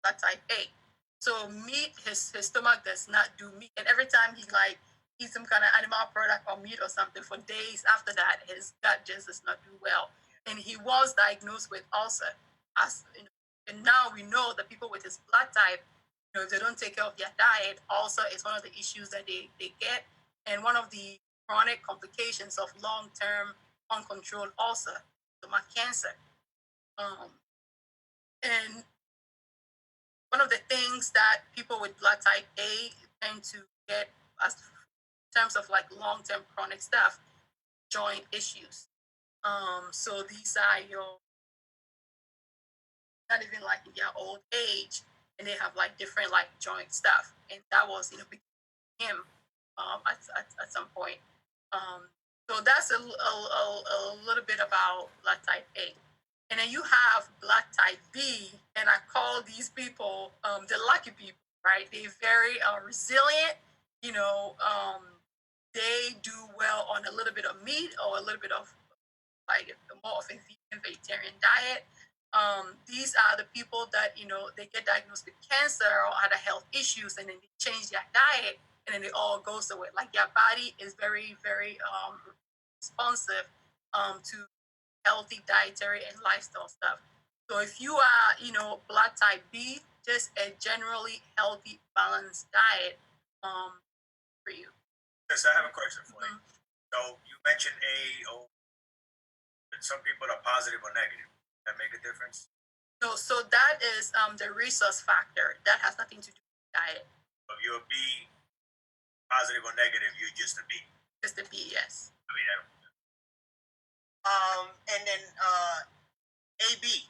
blood type A. So meat, his stomach does not do meat. And every time he like eat some kind of animal product or meat or something, for days after that, his gut just does not do well. And he was diagnosed with ulcer as you know, and now we know that people with this blood type, if they don't take care of their diet, ulcer is one of the issues that they get, and one of the chronic complications of long-term uncontrolled ulcer, stomach cancer. And one of the things that people with blood type A tend to get as in terms of like long-term chronic stuff, joint issues. So these are your not even like in their old age, and they have like different like joint stuff, and that was him at some point. So that's a little bit about blood type A. And then you have blood type B, and I call these people the lucky people, right? They're very resilient. They do well on a little bit of meat or a little bit of like more of a vegan vegetarian diet. These are the people that they get diagnosed with cancer or other health issues, and then they change their diet, and then it all goes away. Like their body is very, very responsive to healthy dietary and lifestyle stuff. So if you are, blood type B, just a generally healthy, balanced diet for you. Yes, I have a question for you. So you mentioned some people are positive or negative. Does that make a difference? So that is the resource factor. That has nothing to do with diet. So if you're a B, positive or negative, you're just a B. Just a B, yes. I mean, And then AB.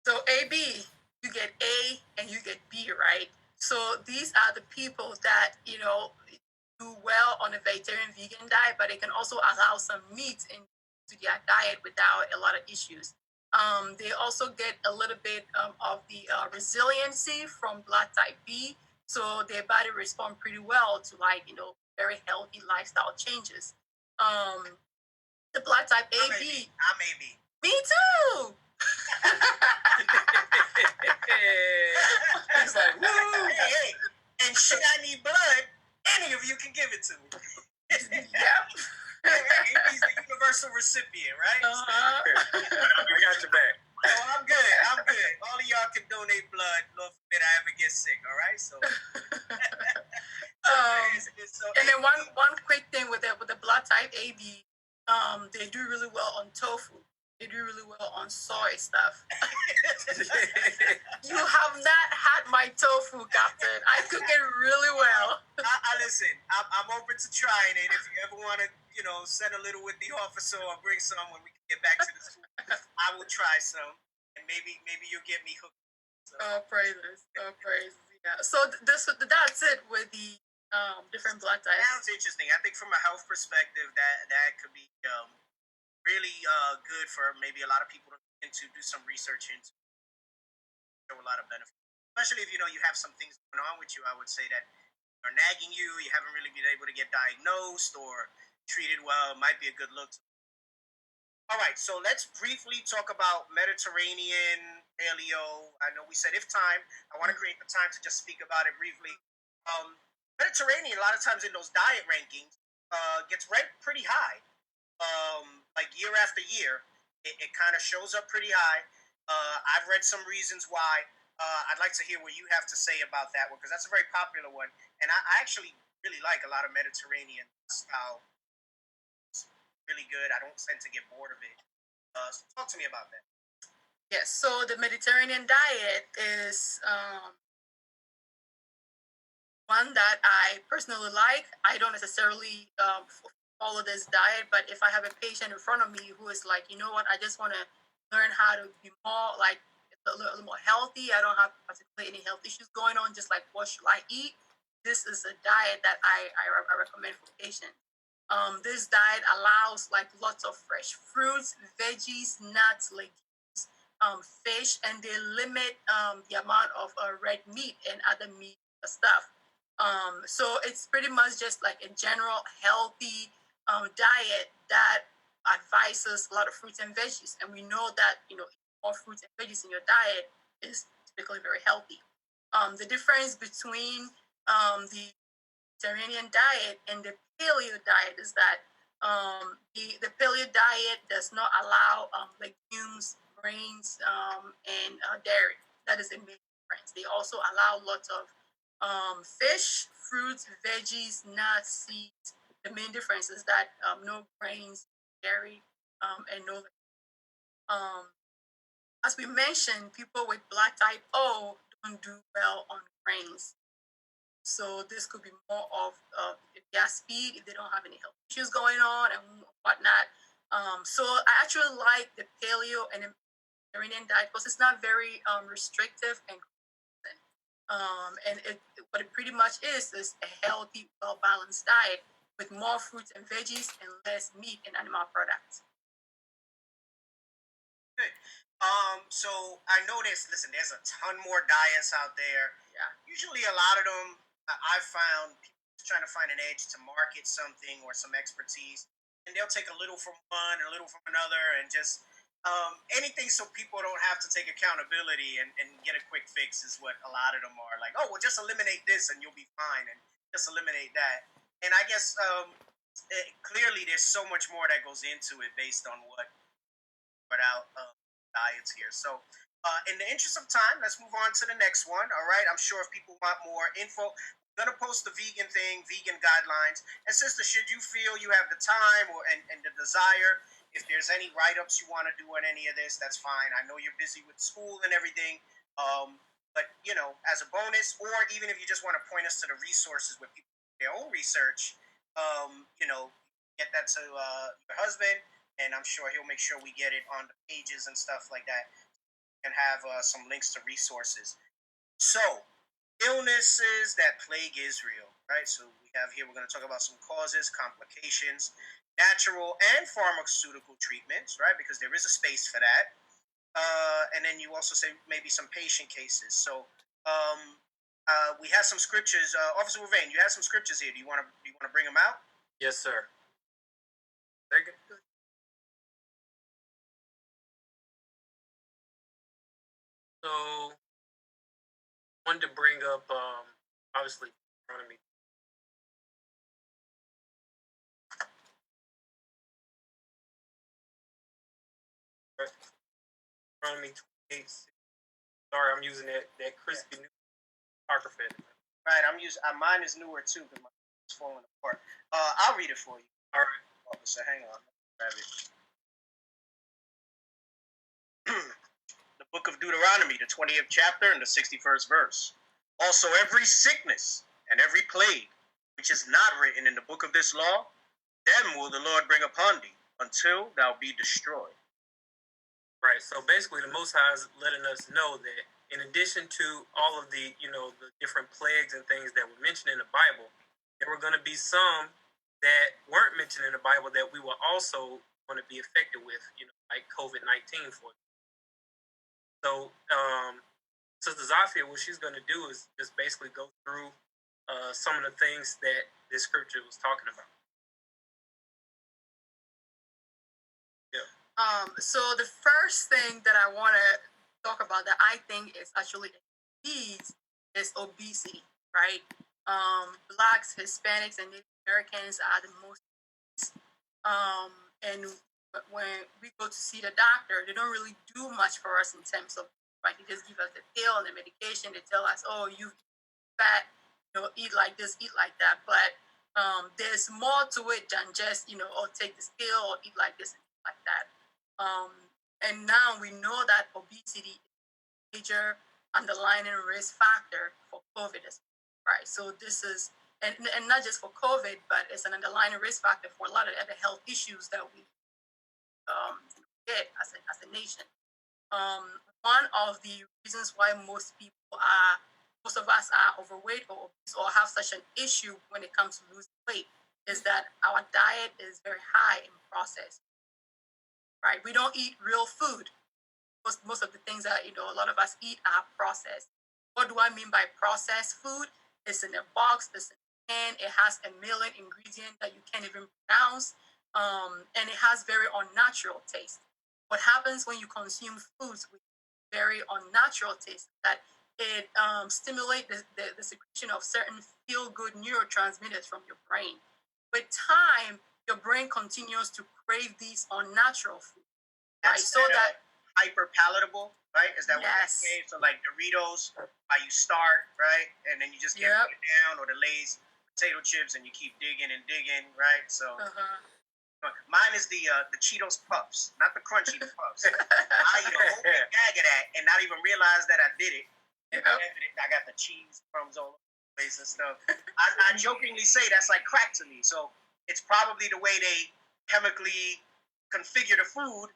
So AB, you get A and you get B, right? So these are the people that do well on a vegetarian vegan diet, but they can also allow some meat into their diet without a lot of issues. They also get a little bit of the resiliency from blood type B, so their body respond pretty well to very healthy lifestyle changes. The blood type AB. I'm AB. Me too. He's like, woo! Hey. And should I need blood, any of you can give it to me. Yep. AB's the universal recipient, right? Uh-huh. I got your back. Oh, I'm good. All of y'all can donate blood. Lord forbid I ever get sick, all right? So, and then one quick thing with the blood type AB, they do really well on tofu. They do really well on soy stuff. You have not had my tofu, Captain. I cook it really well. I listen. I'm open to trying it. If you ever want to, send a little with the officer or bring some when we can get back to the school, I will try some, and maybe you'll get me hooked. So. Oh, praises! Yeah. So that's it with the different blood types. Sounds interesting. I think from a health perspective, that could be really good for maybe a lot of people to do some research into. Show a lot of benefit, especially if you have some things going on with you. I would say that are nagging you. You haven't really been able to get diagnosed or treated well. It might be a good look. All right, so let's briefly talk about Mediterranean paleo. I know we said if time. I want to create the time to just speak about it briefly. Mediterranean, a lot of times in those diet rankings, gets ranked pretty high. Like year after year, it kind of shows up pretty high. I've read some reasons why. I'd like to hear what you have to say about that one, because that's a very popular one. And I actually really like a lot of Mediterranean style. It's really good. I don't tend to get bored of it. So talk to me about that. Yes, so the Mediterranean diet is one that I personally like. I don't necessarily follow this diet, but if I have a patient in front of me who is like, you know what, I just want to learn how to be more like a little more healthy. I don't have particularly any health issues going on. Just like, what should I eat? This is a diet that I recommend for patients. This diet allows like lots of fresh fruits, veggies, nuts, legumes, fish, and they limit the amount of red meat and other meat stuff. So it's pretty much just like a general healthy diet that advises a lot of fruits and veggies, and we know that more fruits and veggies in your diet is typically very healthy. The difference between the Mediterranean diet and the paleo diet is that the paleo diet does not allow legumes, grains and dairy. That is a main difference. They also allow lots of fish, fruits, veggies, nuts, seeds. The main difference is that no grains, dairy, and no. As we mentioned, people with blood type O don't do well on grains. So this could be more of if they are speed, if they don't have any health issues going on and whatnot. So I actually like the paleo and the Mediterranean diet because it's not very restrictive and what it pretty much is a healthy, well balanced diet with more fruits and veggies and less meat and animal products. Good. So I noticed. Listen, there's a ton more diets out there. Yeah. Usually, a lot of them I've found people trying to find an edge to market something or some expertise, and they'll take a little from one, a little from another, and just anything so people don't have to take accountability and get a quick fix is what a lot of them are like. Oh, well, just eliminate this and you'll be fine, and just eliminate that. And I guess clearly there's so much more that goes into it based on what out diets here. So, in the interest of time, let's move on to the next one. All right. I'm sure if people want more info, I'm gonna post the vegan thing, vegan guidelines. And sister, should you feel you have the time and the desire, if there's any write-ups you want to do on any of this, that's fine. I know you're busy with school and everything. But as a bonus, or even if you just want to point us to the resources where people do their own research, get that to your husband, and I'm sure he'll make sure we get it on the pages and stuff like that, and have some links to resources. So, illnesses that plague Israel, right? So we have here, we're going to talk about some causes, complications, natural and pharmaceutical treatments, right? Because there is a space for that. And then you also say maybe some patient cases. So we have some scriptures. Officer Ravane, you have some scriptures here. Do you want to bring them out? Yes, sir. Thank you. So, wanted to bring up, obviously, Deuteronomy. Deuteronomy 28. Sorry, I'm using that crispy new apocrypha. Right, I'm using mine is newer too, but mine's falling apart. I'll read it for you. All right. Officer, hang on. Grab it. The book of Deuteronomy, the 20th chapter and the 61st verse. Also, every sickness and every plague which is not written in the book of this law, them will the Lord bring upon thee until thou be destroyed. Right. So basically, the Most High is letting us know that in addition to all of the, the different plagues and things that were mentioned in the Bible, there were going to be some that weren't mentioned in the Bible that we were also going to be affected with, like COVID-19, for example. So, Sister Zafia, what she's going to do is just basically go through some of the things that this scripture was talking about. Yeah. So the first thing that I want to talk about that I think is actually a disease is obesity, right? Blacks, Hispanics, and Native Americans are the most. And when we go to see the doctor, they don't really do much for us in terms of, right? They just give us the pill and the medication. They tell us, oh, you fat, eat like this, eat like that. But there's more to it than just, oh, take this pill or eat like this and eat like that. And now we know that obesity is a major underlying risk factor for COVID, right? So this is, and not just for COVID, but it's an underlying risk factor for a lot of other health issues that we get as a nation. One of the reasons why most of us are overweight or obese or have such an issue when it comes to losing weight is that our diet is very high in processed. Right, we don't eat real food. Most of the things that a lot of us eat are processed. What do I mean by processed food? It's in a box, it's in a can, it has a million ingredients that you can't even pronounce, and it has very unnatural taste. What happens when you consume foods with very unnatural taste? That it stimulates the secretion of certain feel-good neurotransmitters from your brain. With time, your brain continues to crave these unnatural foods. Right? So that hyper palatable, right? Is that what they Yes. say? So like Doritos, you start, right? And then you just get Yep. it down, or the Lay's potato chips, and you keep digging and digging, right? So mine is the Cheetos Puffs, not the Crunchy Puffs. I eat a whole big bag of that and not even realize that I did it. Yep. I got the cheese crumbs all over the place and stuff. I jokingly say that's like crack to me. So it's probably the way they chemically configure the food,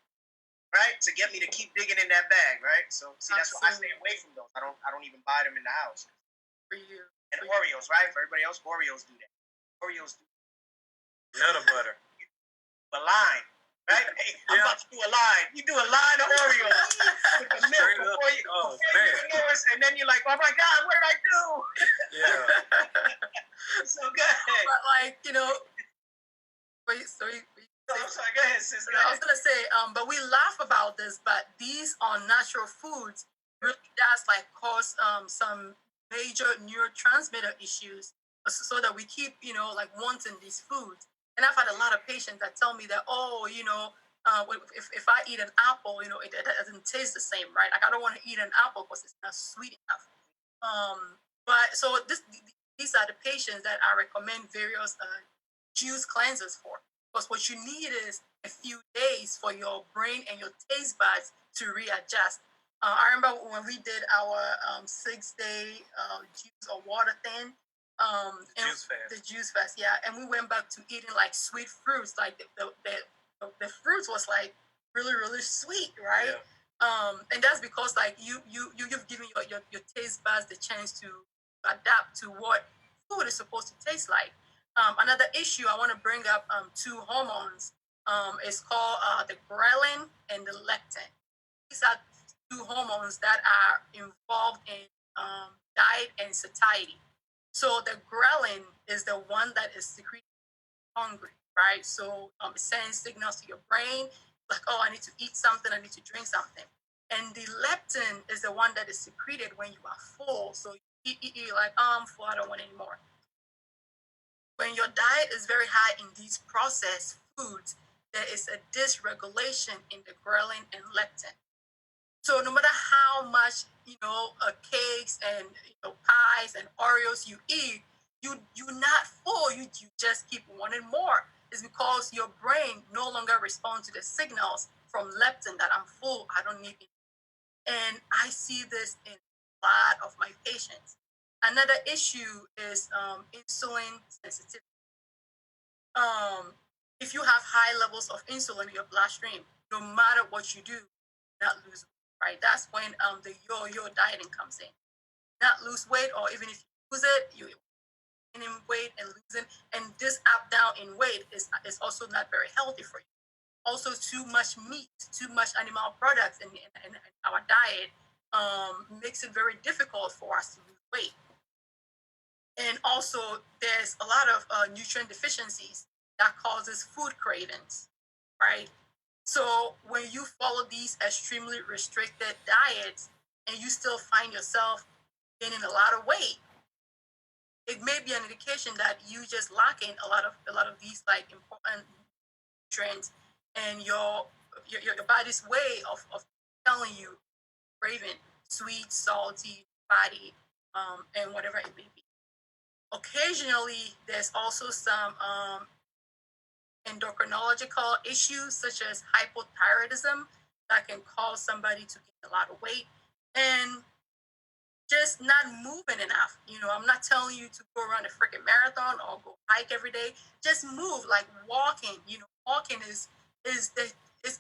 right, to get me to keep digging in that bag, right? So see, that's why I stay away from those. I don't even buy them in the house. For you. And Oreos, right? For everybody else, Oreos do that. Oreos do Nutter butter. a line, right? Hey, I'm about to do a line. You do a line of Oreos with the milk Straight up. before you Oh, even man. know it, and then you're like, oh my God, what did I do? Yeah. It's so good. But like, you know, wait, sorry. No, I'm sorry, go ahead, sis. Go I was ahead. gonna say, but we laugh about this, but these are natural foods really does like cause some major neurotransmitter issues, so that we keep, you know, like wanting these foods. And I've had a lot of patients that tell me that, oh, you know, if I eat an apple, you know, it doesn't taste the same, right? Like I don't want to eat an apple because it's not sweet enough. But so these are the patients that I recommend various juice cleansers for. Because what you need is a few days for your brain and your taste buds to readjust. I remember when we did our 6-day juice or water thing. Juice fast. The juice fast, yeah. And we went back to eating like sweet fruits. Like the fruits was like really, really sweet, right? Yeah. And that's because like you've given your taste buds the chance to adapt to what food is supposed to taste like. Another issue I want to bring up, two hormones, is called the ghrelin and the leptin. These are two hormones that are involved in diet and satiety. So the ghrelin is the one that is secreted hungry, right? So it sends signals to your brain like, oh, I need to eat something, I need to drink something. And the leptin is the one that is secreted when you are full. So you're like, oh, I'm full, I don't want any more. When your diet is very high in these processed foods, there is a dysregulation in the ghrelin and leptin. So no matter how much, you know, cakes and, you know, pies and Oreos you eat, you're not full. You just keep wanting more. It's because your brain no longer responds to the signals from leptin that I'm full, I don't need it. And I see this in a lot of my patients. Another issue is insulin sensitivity. If you have high levels of insulin in your bloodstream, no matter what you do, not lose weight, right? That's when the yo-yo dieting comes in. Not lose weight, or even if you lose it, you gaining weight and losing. And this up down in weight is also not very healthy for you. Also, too much meat, too much animal products in our diet makes it very difficult for us to lose weight. And also, there's a lot of nutrient deficiencies that causes food cravings, right? So when you follow these extremely restricted diets and you still find yourself gaining a lot of weight, it may be an indication that you just lacking a lot of these like important nutrients, and your body's way of telling you craving sweet, salty, fatty, and whatever it may be. Occasionally, there's also some endocrinological issues such as hypothyroidism that can cause somebody to gain a lot of weight and just not moving enough. You know, I'm not telling you to go run a freaking marathon or go hike every day. Just move, like walking. You know, walking is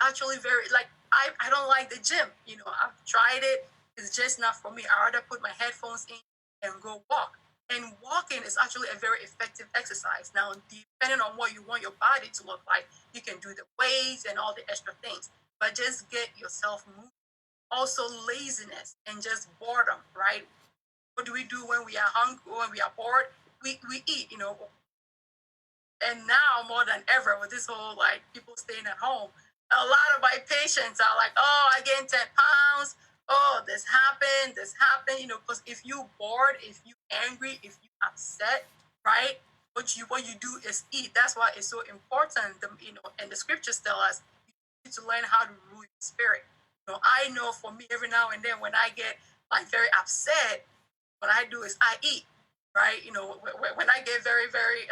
actually very like I don't like the gym. You know, I've tried it. It's just not for me. I rather put my headphones in and go walk. And walking is actually a very effective exercise. Now, depending on what you want your body to look like, you can do the weights and all the extra things. But just get yourself moving. Also, laziness and just boredom, right? What do we do when we are hungry, when we are bored? We eat, you know. And now more than ever, with this whole like people staying at home, a lot of my patients are like, oh, I gained 10 pounds. Oh, this happened, you know, because if you bored, if you angry, if you upset, right? What you do is eat. That's why it's so important. You know, and the scriptures tell us you need to learn how to rule your spirit. I know for me, every now and then when I get like very upset, what I do is I eat, right? When I get very, very,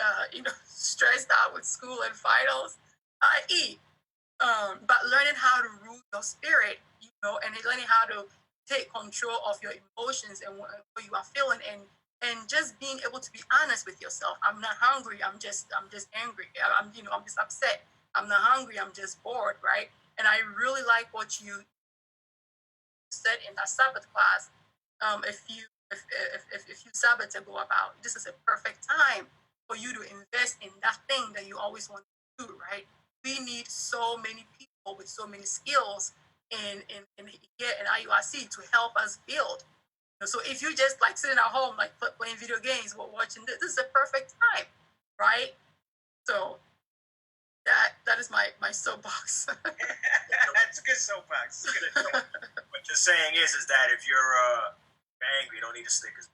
stressed out with school and finals, I eat. But learning how to rule your spirit, and learning how to take control of your emotions and what you are feeling, and just being able to be honest with yourself. I'm not hungry. I'm just angry. I'm just upset. I'm not hungry. I'm just bored, right? And I really like what you said in that Sabbath class. A few Sabbaths ago, about this is a perfect time for you to invest in that thing that you always want to do, right? We need so many people with so many skills in here in IURC to help us build. So if you just like sitting at home, like playing video games or watching this is a perfect time, right? So that is my soapbox. That's a good soapbox. What you're saying is that if you're angry, you don't need a Snickers.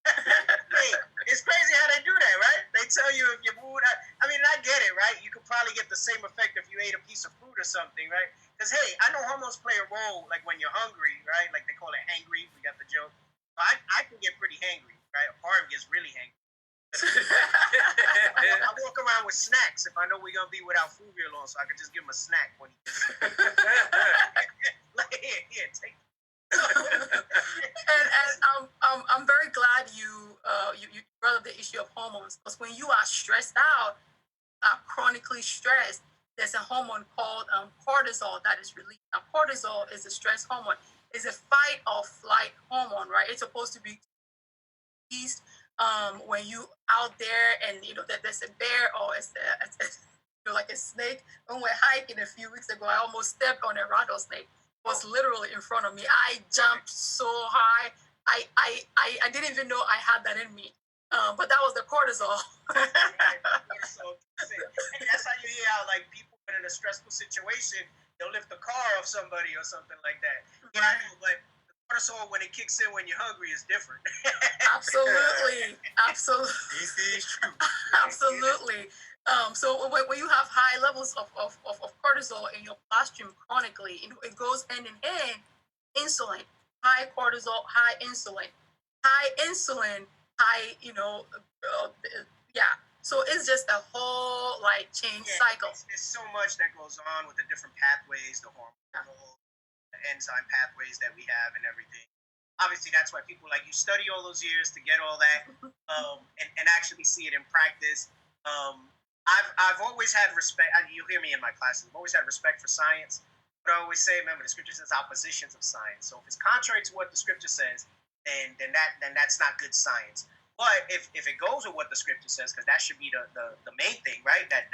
Hey, it's crazy how they do that, right? They tell you if your mood. I mean, I get it, right? You could probably get the same effect if you ate a piece of fruit or something, right? Because hey, I know hormones play a role, like when you're hungry, right? Like they call it hangry. We got the joke. So I can get pretty hangry, right? Part gets really hangry. I walk around with snacks if I know we're gonna be without food real long, so I can just give him a snack when he. Like, here, take. and I'm very glad you brought up the issue of hormones, because when you are stressed out, chronically stressed, there's a hormone called cortisol that is released. Now, cortisol is a stress hormone. It's a fight or flight hormone, right? It's supposed to be released when you out there and that there's a bear or like a snake. When we're hiking a few weeks ago, I almost stepped on a rattlesnake. It was literally in front of me. I jumped so high. I didn't even know I had that in me. But that was the cortisol. So, that's how you hear how like people in a stressful situation, they'll lift the car off somebody or something like that. Right. But the cortisol, when it kicks in when you're hungry, is different. Absolutely. Absolutely. So when you have high levels of cortisol in your bloodstream chronically, it goes hand in hand. Insulin, high cortisol, high insulin, high, yeah. So it's just a whole like chain cycle. There's so much that goes on with the different pathways, the hormonal, the enzyme pathways that we have, and everything. Obviously, that's why people like you study all those years to get all that, and actually see it in practice. I've always had respect. You hear me in my classes. I've always had respect for science. But I always say, remember, the scripture says oppositions of science. So if it's contrary to what the scripture says, then that's not good science. But if it goes with what the scripture says, because that should be the main thing, right? That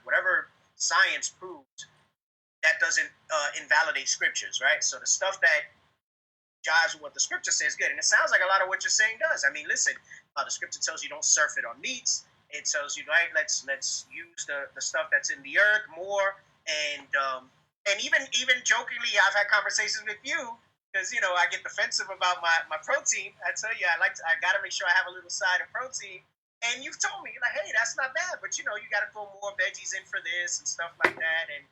whatever science proves, that doesn't invalidate scriptures, right? So the stuff that jives with what the scripture says, good. And it sounds like a lot of what you're saying does. I mean, listen, the scripture tells you don't surf it on meats. It tells you, right, let's use the stuff that's in the earth more. And even jokingly, I've had conversations with you because I get defensive about my protein. I tell you, I got to make sure I have a little side of protein. And you've told me like, hey, that's not bad, but you got to throw more veggies in for this and stuff like that. And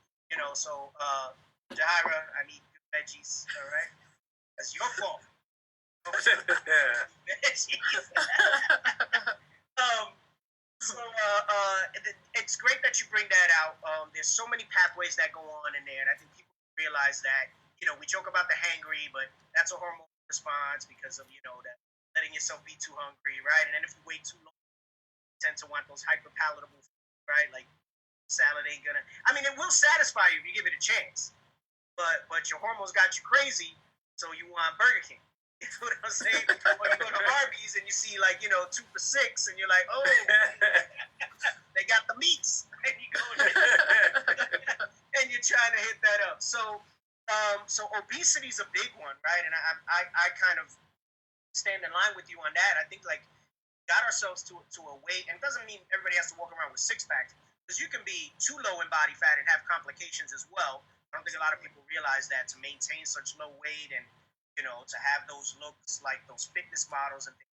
so Jahira, I need good veggies. All right, that's your fault. So it's great that you bring that out. There's so many pathways that go on in there, and I think people realize that. We joke about the hangry, but that's a hormone response because of that letting yourself be too hungry, right? And then if you wait too long, you tend to want those hyper palatable foods, right? Like salad ain't gonna. I mean, it will satisfy you if you give it a chance, but your hormones got you crazy, so you want Burger King. You know what I'm saying? Or you go to Arby's and you see 2 for $6, and you're like, oh, they got the meats, and you go and you're trying to hit that up. So obesity is a big one, right? And I kind of stand in line with you on that. I think got ourselves to a weight, and it doesn't mean everybody has to walk around with six packs, because you can be too low in body fat and have complications as well. I don't think a lot of people realize that to maintain such low weight and to have those looks like those fitness models and things.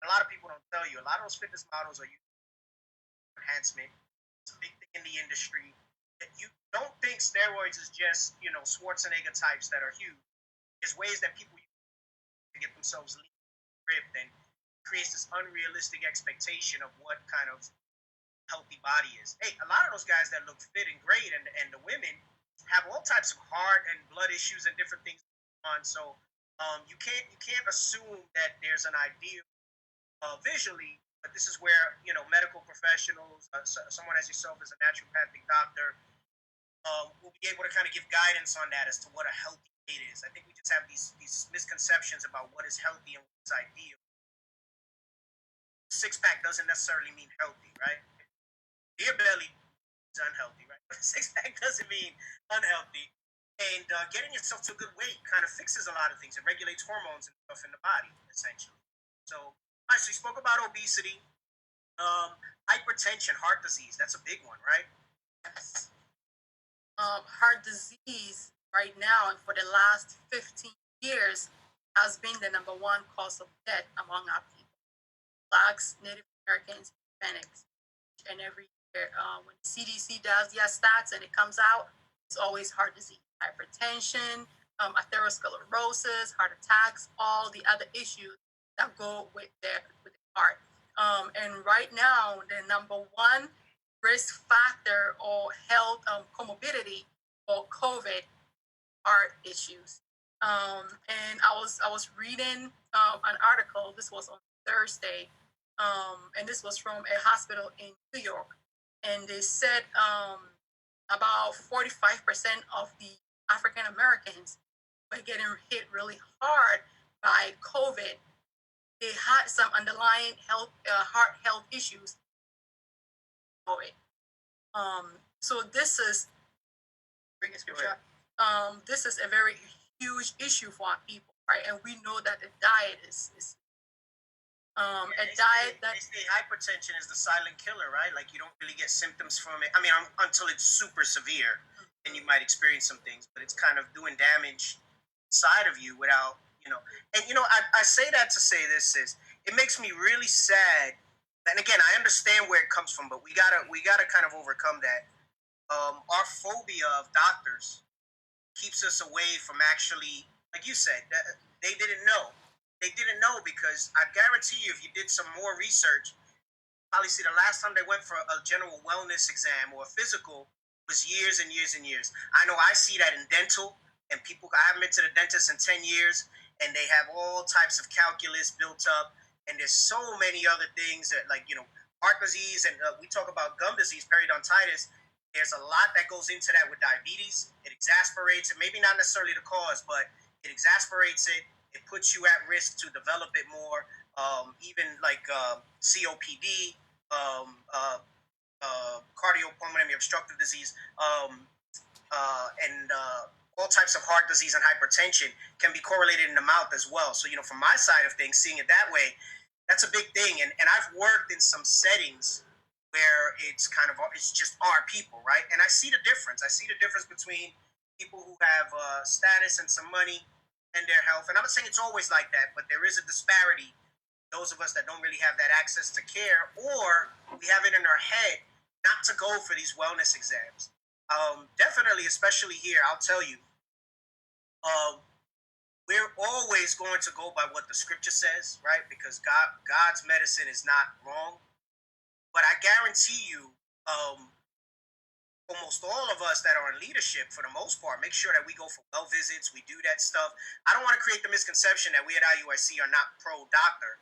A lot of people don't tell you. A lot of those fitness models are using enhancement. It's a big thing in the industry. That you don't think steroids is just, Schwarzenegger types that are huge. There's ways that people use to get themselves lean, ripped, and creates this unrealistic expectation of what kind of healthy body is. Hey, a lot of those guys that look fit and great, and the women have all types of heart and blood issues and different things on. So you can't assume that there's an ideal visually, but this is where medical professionals, someone as yourself as a naturopathic doctor, will be able to kind of give guidance on that as to what a healthy weight is. I think we just have these misconceptions about what is healthy and what's ideal. Six-pack doesn't necessarily mean healthy, right? Beer belly is unhealthy, right? But six-pack doesn't mean unhealthy. And getting yourself to a good weight kind of fixes a lot of things. It regulates hormones and stuff in the body, essentially. So, all right, so you spoke about obesity, hypertension, heart disease. That's a big one, right? Yes. Heart disease right now and for the last 15 years has been the number one cause of death among our people. Blacks, Native Americans, Hispanics. And every year, when the CDC does their stats and it comes out, it's always heart disease, hypertension, atherosclerosis, heart attacks, all the other issues that go with the heart. And right now, the number one risk factor or health comorbidity for COVID heart issues. And I was reading an article. This was on Thursday, and this was from a hospital in New York, and they said about 45% of the African Americans were getting hit really hard by COVID. They had some underlying heart health issues. So this is bring a scripture. This is a very huge issue for our people, right? And we know that the diet is diet that they say hypertension is the silent killer, right? Like you don't really get symptoms from it. I mean, until it's super severe, and you might experience some things, but it's kind of doing damage inside of you without, And I say that to say this is it makes me really sad. And again, I understand where it comes from, but we gotta kind of overcome that. Our phobia of doctors keeps us away from actually, like you said, they didn't know. They didn't know because I guarantee you, if you did some more research, probably see the last time they went for a general wellness exam or a physical was years and years and years. I know I see that in dental, and people, I haven't been to the dentist in 10 years, and they have all types of calculus built up, and there's so many other things that, like, heart disease, and we talk about gum disease, periodontitis. There's a lot that goes into that with diabetes. It exasperates it, maybe not necessarily the cause, but it exasperates it. It puts you at risk to develop it more. Even like COPD, cardiopulmonary obstructive disease, and all types of heart disease and hypertension can be correlated in the mouth as well. So, from my side of things, seeing it that way, that's a big thing. And I've worked in some settings where it's just our people, right? And I see the difference. I see the difference between people who have status and some money and their health. And I'm not saying it's always like that, but there is a disparity. Those of us that don't really have that access to care, or we have it in our head not to go for these wellness exams. Definitely, especially here, I'll tell you, we're always going to go by what the scripture says, right? Because God's medicine is not wrong. But I guarantee you, almost all of us that are in leadership, for the most part, make sure that we go for well visits. We do that stuff. I don't want to create the misconception that we at IUIC are not pro-doctor.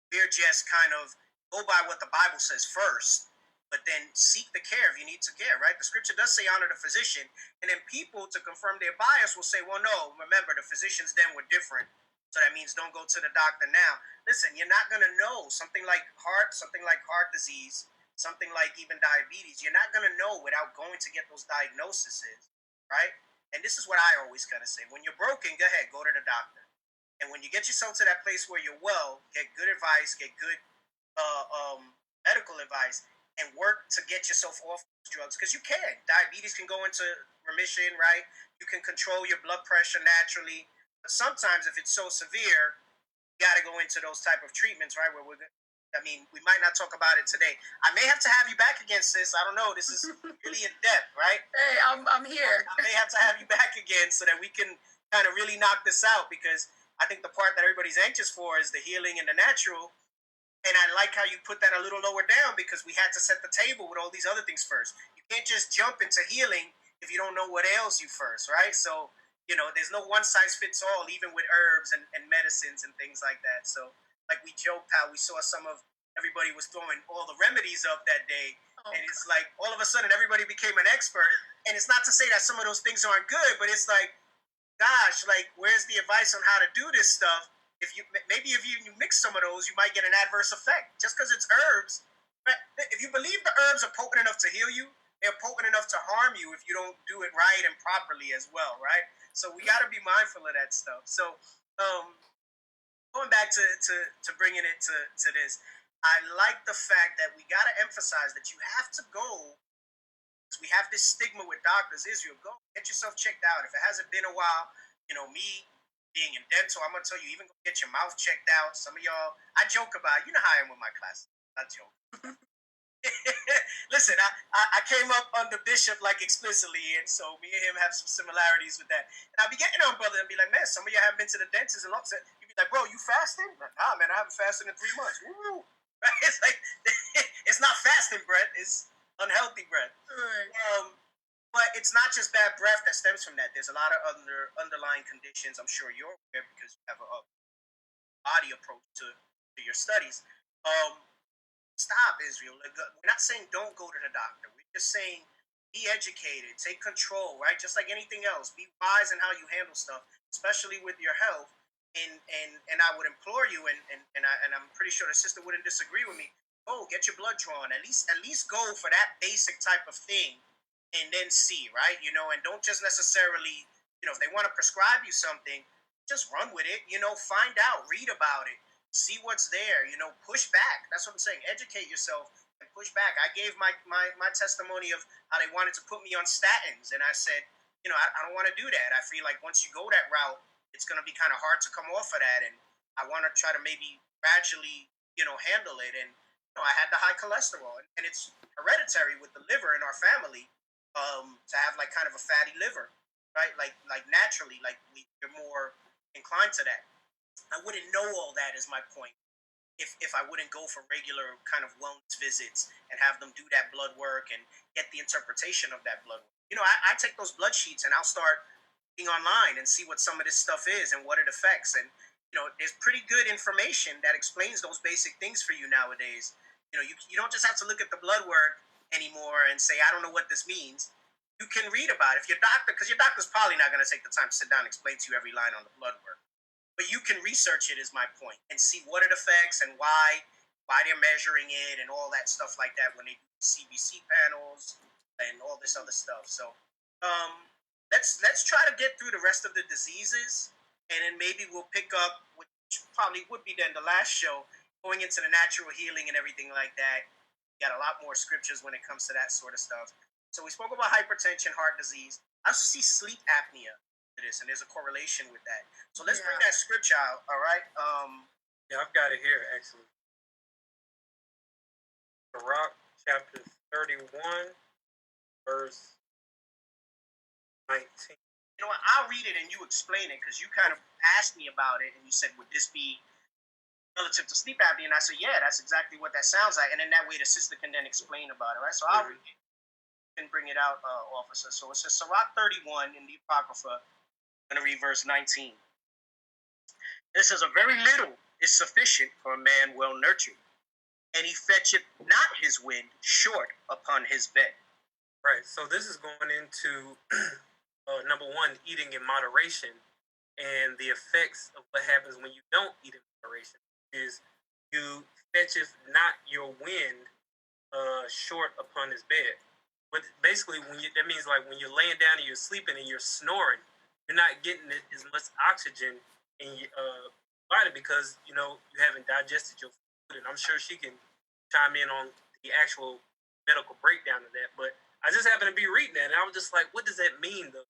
We're just kind of go by what the Bible says first, but then seek the care if you need to care, right? The scripture does say honor the physician, and then people, to confirm their bias, will say, well, no, remember, the physicians then were different. So that means don't go to the doctor now. Listen, you're not going to know something like heart disease, something like even diabetes. You're not going to know without going to get those diagnoses, right? And this is what I always kind of say. When you're broken, go ahead, go to the doctor. And when you get yourself to that place where you're well, get good advice, get good medical advice, and work to get yourself off drugs. Because you can. Diabetes can go into remission, right? You can control your blood pressure naturally. But sometimes if it's so severe, you got to go into those type of treatments, right, where I mean, we might not talk about it today. I may have to have you back again, sis. I don't know. This is really in depth, right? Hey, I'm here. I may have to have you back again so that we can kind of really knock this out, because I think the part that everybody's anxious for is the healing and the natural. And I like how you put that a little lower down, because we had to set the table with all these other things first. You can't just jump into healing if you don't know what ails you first, right? So, there's no one size fits all, even with herbs and medicines and things like that. So, like we joked how we saw everybody was throwing all the remedies up that day. And it's like all of a sudden everybody became an expert. And it's not to say that some of those things aren't good, but it's like, gosh, like, where's the advice on how to do this stuff? If you mix some of those, you might get an adverse effect just because it's herbs. But if you believe the herbs are potent enough to heal you, they're potent enough to harm you if you don't do it right and properly as well, right? So we got to be mindful of that stuff. So going back to bringing it to this, I like the fact that we got to emphasize that you have to go. We have this stigma with doctors. Israel, go get yourself checked out. If it hasn't been a while, me being in dental, I'm gonna tell you, even go get your mouth checked out. Some of y'all, I joke about, how I am with my class. I joke. Listen, I came up under Bishop like explicitly, and so me and him have some similarities with that. And I'll be getting on brother and be like, man, some of you haven't been to the dentist in a long time. You be like, bro, you fasting? Like, nah, man, I haven't fasted in 3 months. Woo! Right? It's like, it's not fasting breath, it's unhealthy breath. Right. But it's not just bad breath that stems from that. There's a lot of other underlying conditions. I'm sure you're aware, because you have a body approach to your studies. Stop, Israel. We're not saying don't go to the doctor. We're just saying be educated, take control, right? Just like anything else. Be wise in how you handle stuff, especially with your health. And I would implore you, and I'm pretty sure the sister wouldn't disagree with me. Go get your blood drawn. At least go for that basic type of thing, and then see, right? And don't just necessarily, if they want to prescribe you something, just run with it. Find out, read about it, see what's there. Push back. That's what I'm saying. Educate yourself and push back. I gave my testimony of how they wanted to put me on statins, and I said, I don't want to do that. I feel like once you go that route, it's going to be kind of hard to come off of that, and I want to try to maybe gradually, handle it. And I had the high cholesterol, and it's hereditary with the liver in our family, to have like kind of a fatty liver, right? Like naturally, like we're more inclined to that. I wouldn't know all that, is my point, if I wouldn't go for regular kind of wellness visits and have them do that blood work and get the interpretation of that blood work. I take those blood sheets and I'll start online and see what some of this stuff is and what it affects. And there's pretty good information that explains those basic things for you nowadays. You don't just have to look at the blood work anymore and say, I don't know what this means. You can read about it. If your doctor, because your doctor's probably not going to take the time to sit down and explain to you every line on the blood work, but you can research it, is my point, and see what it affects and why they're measuring it and all that stuff like that when they do CBC panels and all this other stuff. So let's try to get through the rest of the diseases, and then maybe we'll pick up, which probably would be then the last show, going into the natural healing and everything like that. We got a lot more scriptures when it comes to that sort of stuff. So we spoke about hypertension, heart disease. I also see sleep apnea to this, and there's a correlation with that. So let's bring that scripture out, all right? Yeah, I've got it here, actually. Sirach chapter 31, verse 19. You know what? I'll read it and you explain it, because you kind of asked me about it, and you said, would this be relative to sleep apnea? And I said, yeah, that's exactly what that sounds like. And then that way the sister can then explain about it, right? So I'll read it and bring it out, officer. So it says, Sirach 31 in the Apocrypha. I'm going to read verse 19. It says, a very little is sufficient for a man well nurtured, and he fetcheth not his wind short upon his bed. Right. So this is going into number one, eating in moderation, and the effects of what happens when you don't eat in moderation is you fetcheth not your wind short upon his bed. But basically, that means like when you're laying down and you're sleeping and you're snoring, you're not getting as much oxygen in your body, because you haven't digested your food. And I'm sure she can chime in on the actual medical breakdown of that. But I just happened to be reading that, and I was just like, what does that mean? The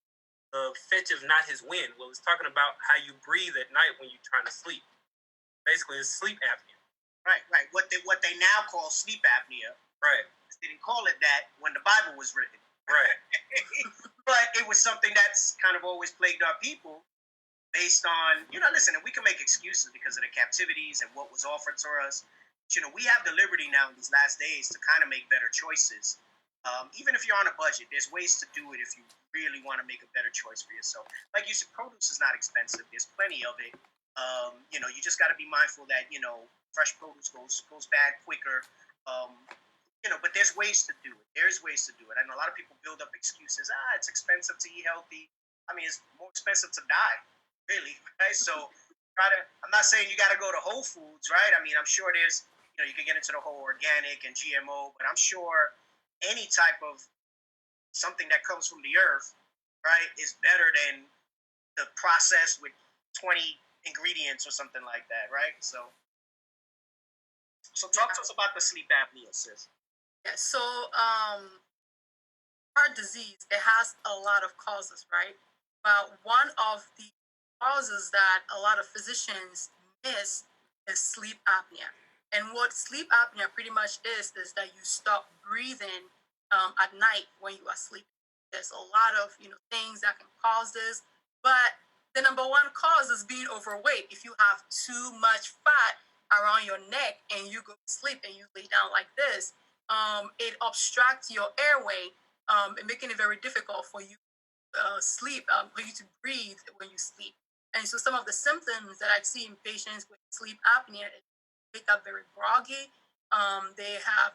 fetcheth not his wind. Well, it's talking about how you breathe at night when you're trying to sleep. Basically, it's sleep apnea. Right. What they now call sleep apnea. Right. They didn't call it that when the Bible was written. Right. But it was something that's kind of always plagued our people based on, listen, we can make excuses because of the captivities and what was offered to us. But, we have the liberty now in these last days to kind of make better choices. Even if you're on a budget, there's ways to do it if you really want to make a better choice for yourself. Like you said, produce is not expensive. There's plenty of it. You just got to be mindful that, fresh produce goes bad quicker. But there's ways to do it. There's ways to do it. And a lot of people build up excuses. It's expensive to eat healthy. I mean, it's more expensive to die, really, right? So I'm not saying you got to go to Whole Foods, right? I mean, I'm sure there's, you can get into the whole organic and GMO, but I'm sure any type of something that comes from the earth, right, is better than the process with 20 ingredients or something like that, right? So talk to us about the sleep apnea, sis. Yeah, so heart disease, it has a lot of causes, right? But one of the causes that a lot of physicians miss is sleep apnea. And what sleep apnea pretty much is that you stop breathing at night when you are sleeping. There's a lot of things that can cause this, but the number one cause is being overweight. If you have too much fat around your neck and you go to sleep and you lay down like this, it obstructs your airway, making it very difficult for you sleep, for you to breathe when you sleep. And so some of the symptoms that I see in patients with sleep apnea is they wake up very groggy. They have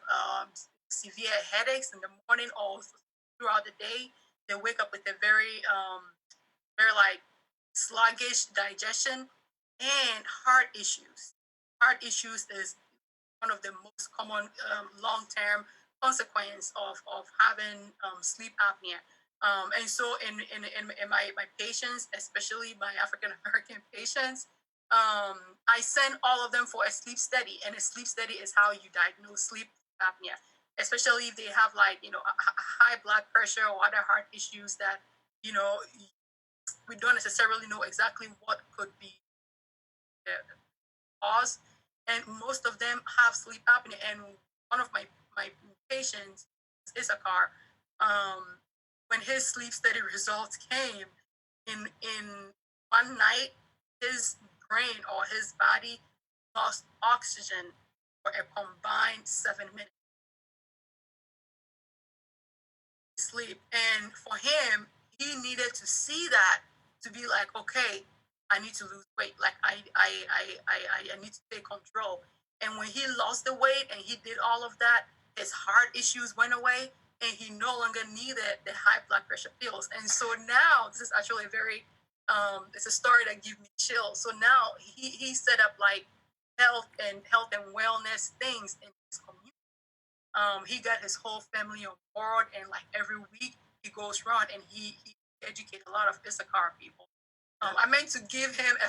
severe headaches in the morning or throughout the day. They wake up with a very like sluggish digestion and heart issues. Heart issues is one of the most common long-term consequence of having sleep apnea. And so in my patients, especially my African American patients, I send all of them for a sleep study, and a sleep study is how you diagnose sleep apnea, especially if they have high blood pressure or other heart issues that we don't necessarily know exactly what could be the cause. And most of them have sleep apnea. And one of my patients, Issachar, when his sleep study results came, in one night, his brain or his body lost oxygen for a combined 7 minutes sleep. And for him, he needed to see that to be like, okay, I need to lose weight. Like I need to take control. And when he lost the weight and he did all of that, his heart issues went away and he no longer needed the high blood pressure pills. And so now this is actually a very it's a story that gives me chills. So now he set up like health and wellness things in his community. He got his whole family on board, and like every week he goes around and he educates a lot of Issachar people. I meant to give him a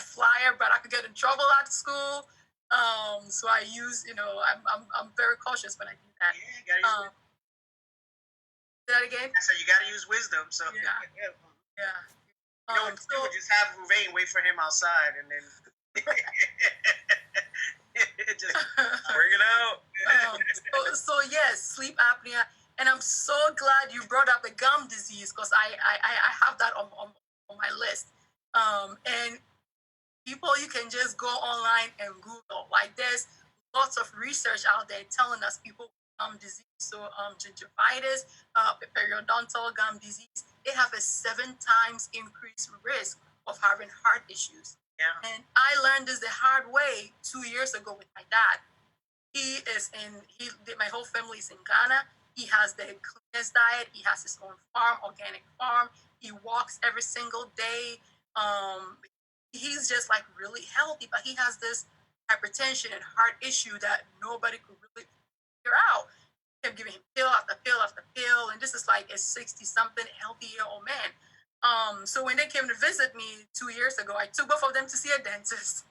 flyer, but I could get in trouble at school. So I use, I'm very cautious when I do that. Yeah, you gotta use say that again? I said you gotta use wisdom. So yeah. So just have Ruvain wait for him outside, and then just bring it out. So yes, sleep apnea, and I'm so glad you brought up the gum disease because I have that on my list. And people, you can just go online and Google. Like there's lots of research out there telling us people with gum disease, so gingivitis, periodontal gum disease, they have a 7 times increased risk of having heart issues. Yeah. And I learned this the hard way 2 years ago with my dad. My whole family is in Ghana. He has the cleanest diet. He has his own farm, organic farm. He walks every single day. He's just like really healthy, but he has this hypertension and heart issue that nobody could really figure out. Kept giving him pill after pill after pill, and this is like a 60-something healthy-year-old man. So when they came to visit me 2 years ago, I took both of them to see a dentist.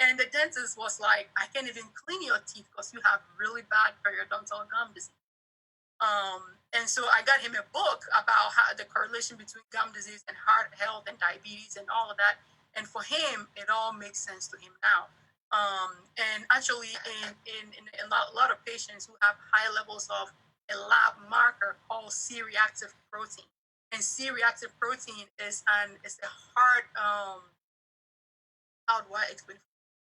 And the dentist was like, I can't even clean your teeth because you have really bad periodontal gum disease. And so I got him a book about the correlation between gum disease and heart health and diabetes and all of that. And for him, it all makes sense to him now. And actually, in a lot of patients who have high levels of a lab marker called C-reactive protein, and C-reactive protein is a hard how do I explain?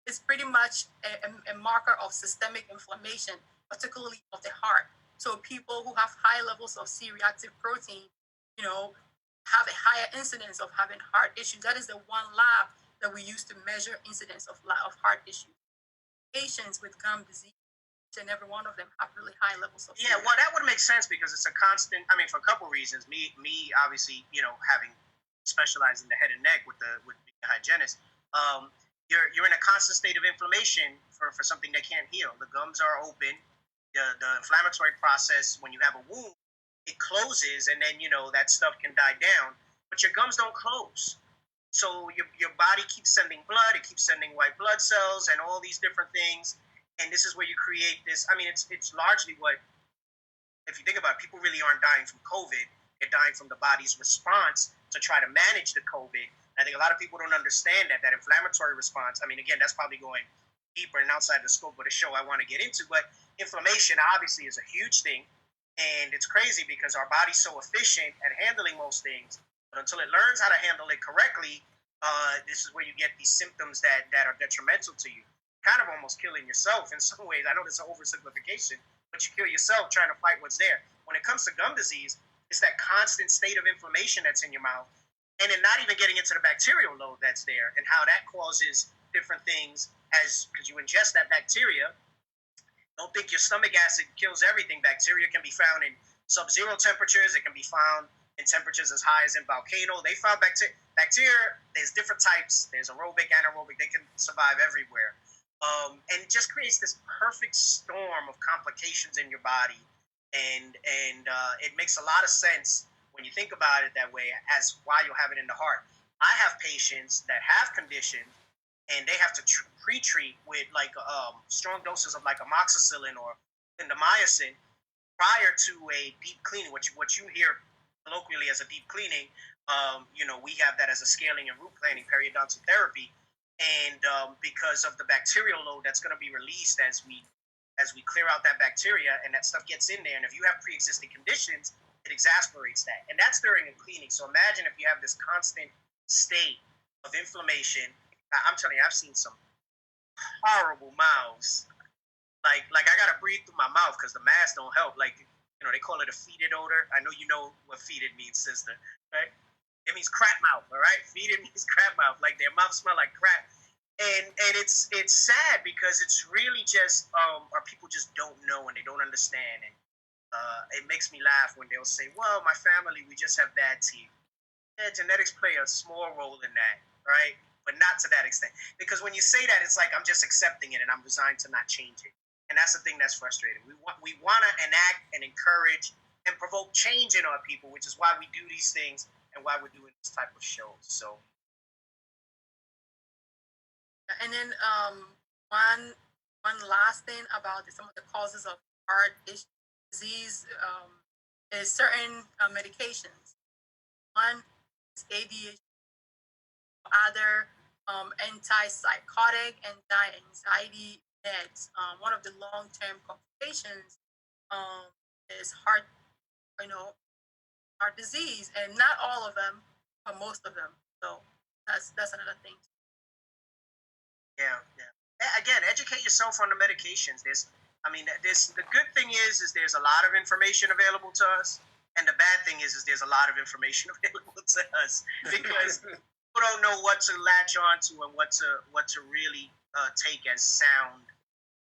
It's pretty much a marker of systemic inflammation, particularly of the heart. So people who have high levels of C-reactive protein, you know, have a higher incidence of having heart issues. That is the one lab that we use to measure incidence of heart issues. Patients with gum disease, each and every one of them have really high levels of. Yeah, well, that would make sense because it's a constant. I mean, for a couple reasons. Me, obviously, having specialized in the head and neck with being a hygienist. You're in a constant state of inflammation for something that can't heal. The gums are open. The inflammatory process when you have a wound, it closes, and then that stuff can die down. But your gums don't close. So your body keeps sending blood, it keeps sending white blood cells and all these different things. And this is where you create this. I mean, it's largely what, if you think about it, people really aren't dying from COVID. They're dying from the body's response to try to manage the COVID. And I think a lot of people don't understand that inflammatory response. I mean, again, that's probably going deeper and outside the scope of the show I want to get into. But inflammation obviously is a huge thing. And it's crazy because our body's so efficient at handling most things. But until it learns how to handle it correctly, this is where you get these symptoms that are detrimental to you. Kind of almost killing yourself in some ways. I know this is an oversimplification, but you kill yourself trying to fight what's there. When it comes to gum disease, it's that constant state of inflammation that's in your mouth. And then not even getting into the bacterial load that's there and how that causes different things because you ingest that bacteria. Don't think your stomach acid kills everything. Bacteria can be found in sub-zero temperatures. It can be found in temperatures as high as in volcano. They found bacteria, there's different types. There's aerobic, anaerobic. They can survive everywhere. And it just creates this perfect storm of complications in your body. And it makes a lot of sense when you think about it that way as why you'll have it in the heart. I have patients that have conditions and they have to pre-treat with strong doses of like amoxicillin or clindamycin prior to a deep cleaning, what you hear colloquially as a deep cleaning. We have that as a scaling and root planing periodontal therapy. And because of the bacterial load that's going to be released as we clear out that bacteria and that stuff gets in there. And if you have pre-existing conditions, it exasperates that. And that's during a cleaning. So imagine if you have this constant state of inflammation. I'm telling you, I've seen some horrible mouths. Like I got to breathe through my mouth because the mask don't help. Like, they call it a fetid odor. I know you know what fetid means, sister, right? It means crap mouth, all right? Fetid means crap mouth. Like their mouth smell like crap. And it's sad because it's really just our people just don't know and they don't understand. And it makes me laugh when they'll say, well, my family, we just have bad teeth. Yeah, genetics play a small role in that, right? But not to that extent. Because when you say that, it's like I'm just accepting it and I'm resigned to not change it. And that's the thing that's frustrating. We want to enact and encourage and provoke change in our people, which is why we do these things and why we're doing this type of shows. So. And then one last thing about some of the causes of heart disease is certain medications. One is ADHD, other antipsychotic, anti-anxiety meds. One of the long-term complications is heart disease, and not all of them, but most of them. So that's another thing. Yeah. Again, educate yourself on the medications. The good thing is there's a lot of information available to us, and the bad thing is there's a lot of information available to us because people don't know what to latch onto and what to really take as sound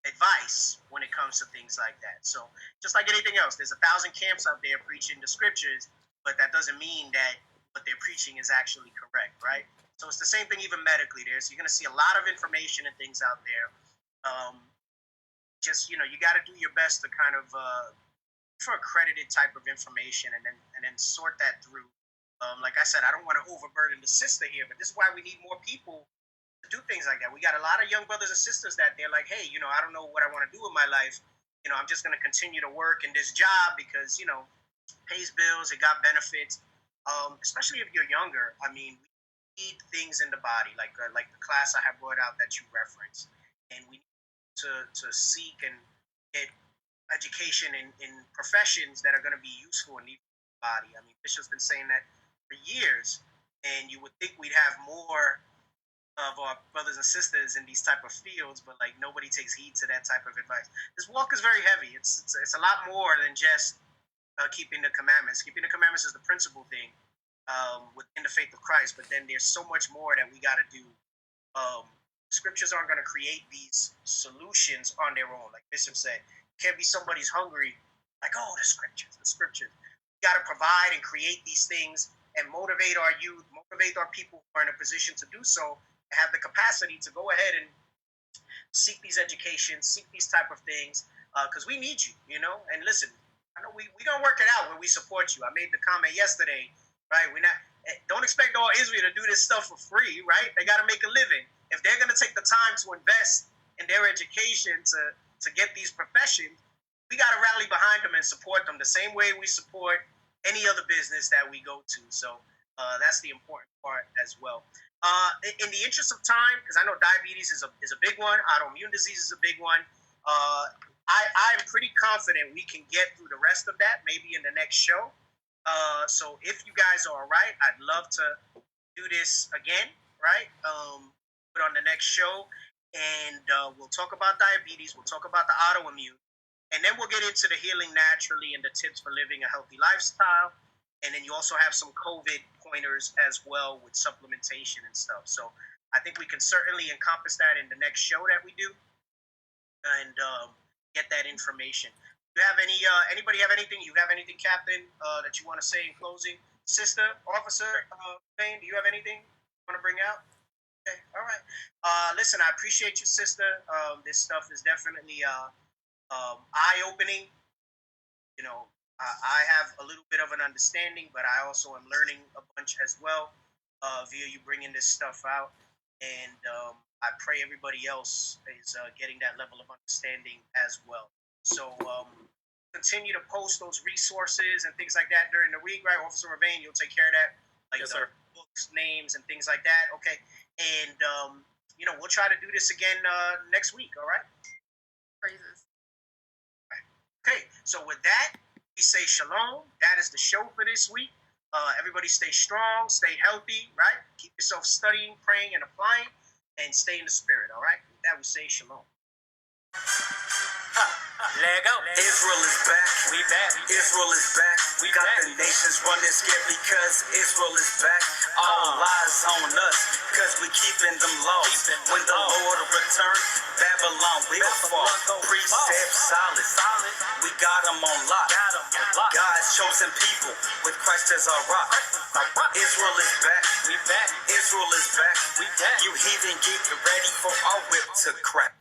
advice when it comes to things like that. So just like anything else, there's 1,000 camps out there preaching the scriptures, but that doesn't mean that what they're preaching is actually correct, right? So it's the same thing even medically. You're going to see a lot of information and things out there. You got to do your best to kind of for accredited type of information and then sort that through. Like I said, I don't want to overburden the sister here, but this is why we need more people to do things like that. We got a lot of young brothers and sisters that they're like, hey, I don't know what I want to do with my life. I'm just going to continue to work in this job because, pays bills, it got benefits. Especially if you're younger. I mean, we need things in the body, like the class I have brought out that you referenced. and we need to seek and get education in professions that are going to be useful and needed for the body. I mean, Bishop's been saying that for years, and you would think we'd have more of our brothers and sisters in these type of fields, but like nobody takes heed to that type of advice. This walk is very heavy. It's a lot more than just keeping the commandments. Keeping the commandments is the principal thing within the faith of Christ, but then there's so much more that we got to do. Scriptures aren't going to create these solutions on their own. Like Bishop said, it can't be somebody's hungry, like, oh, the scriptures. We got to provide and create these things and motivate our youth, motivate our people who are in a position to do so, have the capacity to go ahead and seek these educations, seek these type of things, because we need you, you know. And listen, I know we gonna work it out when we support you. I made the comment yesterday, right? Don't expect all Israel to do this stuff for free, right? They got to make a living. If they're gonna take the time to invest in their education to get these professions, we got to rally behind them and support them the same way we support any other business that we go to. So that's the important part as well. In the interest of time, because I know diabetes is a big one, autoimmune disease is a big one. I'm pretty confident we can get through the rest of that maybe in the next show. So if you guys are all right, I'd love to do this again, right? Put on the next show, and we'll talk about diabetes, we'll talk about the autoimmune, and then we'll get into the healing naturally and the tips for living a healthy lifestyle. And then you also have some COVID pointers as well with supplementation and stuff. So I think we can certainly encompass that in the next show that we do and get that information. Do you have anybody have anything? You have anything, Captain, that you want to say in closing? Sister, Officer Payne, do you have anything you want to bring out? Okay, all right. Listen, I appreciate you, sister. This stuff is definitely eye-opening. You know, I have a little bit of an understanding, but I also am learning a bunch as well via you bringing this stuff out. And I pray everybody else is getting that level of understanding as well. So continue to post those resources and things like that during the week, right? Officer Ravain, you'll take care of that, like yes, the sir. books, names, and things like that. Okay, and you know, we'll try to do this again next week. All right. Praises. Okay, so with that, we say shalom. That is the show for this week. Everybody stay strong, stay healthy, right? Keep yourself studying, praying, and applying, and stay in the spirit, all right? With that, we say shalom. Lego. Israel is back. We back. Israel is back. We got back. the nations running scared because Israel is back. All eyes on us, cause we keeping them laws. When the Lord return, Babylon will fall. Precept solid. We got them on lock. God's chosen people with Christ as our rock. Israel is back. We back. Israel is back. We back. You heathen, get ready for our whip to crack.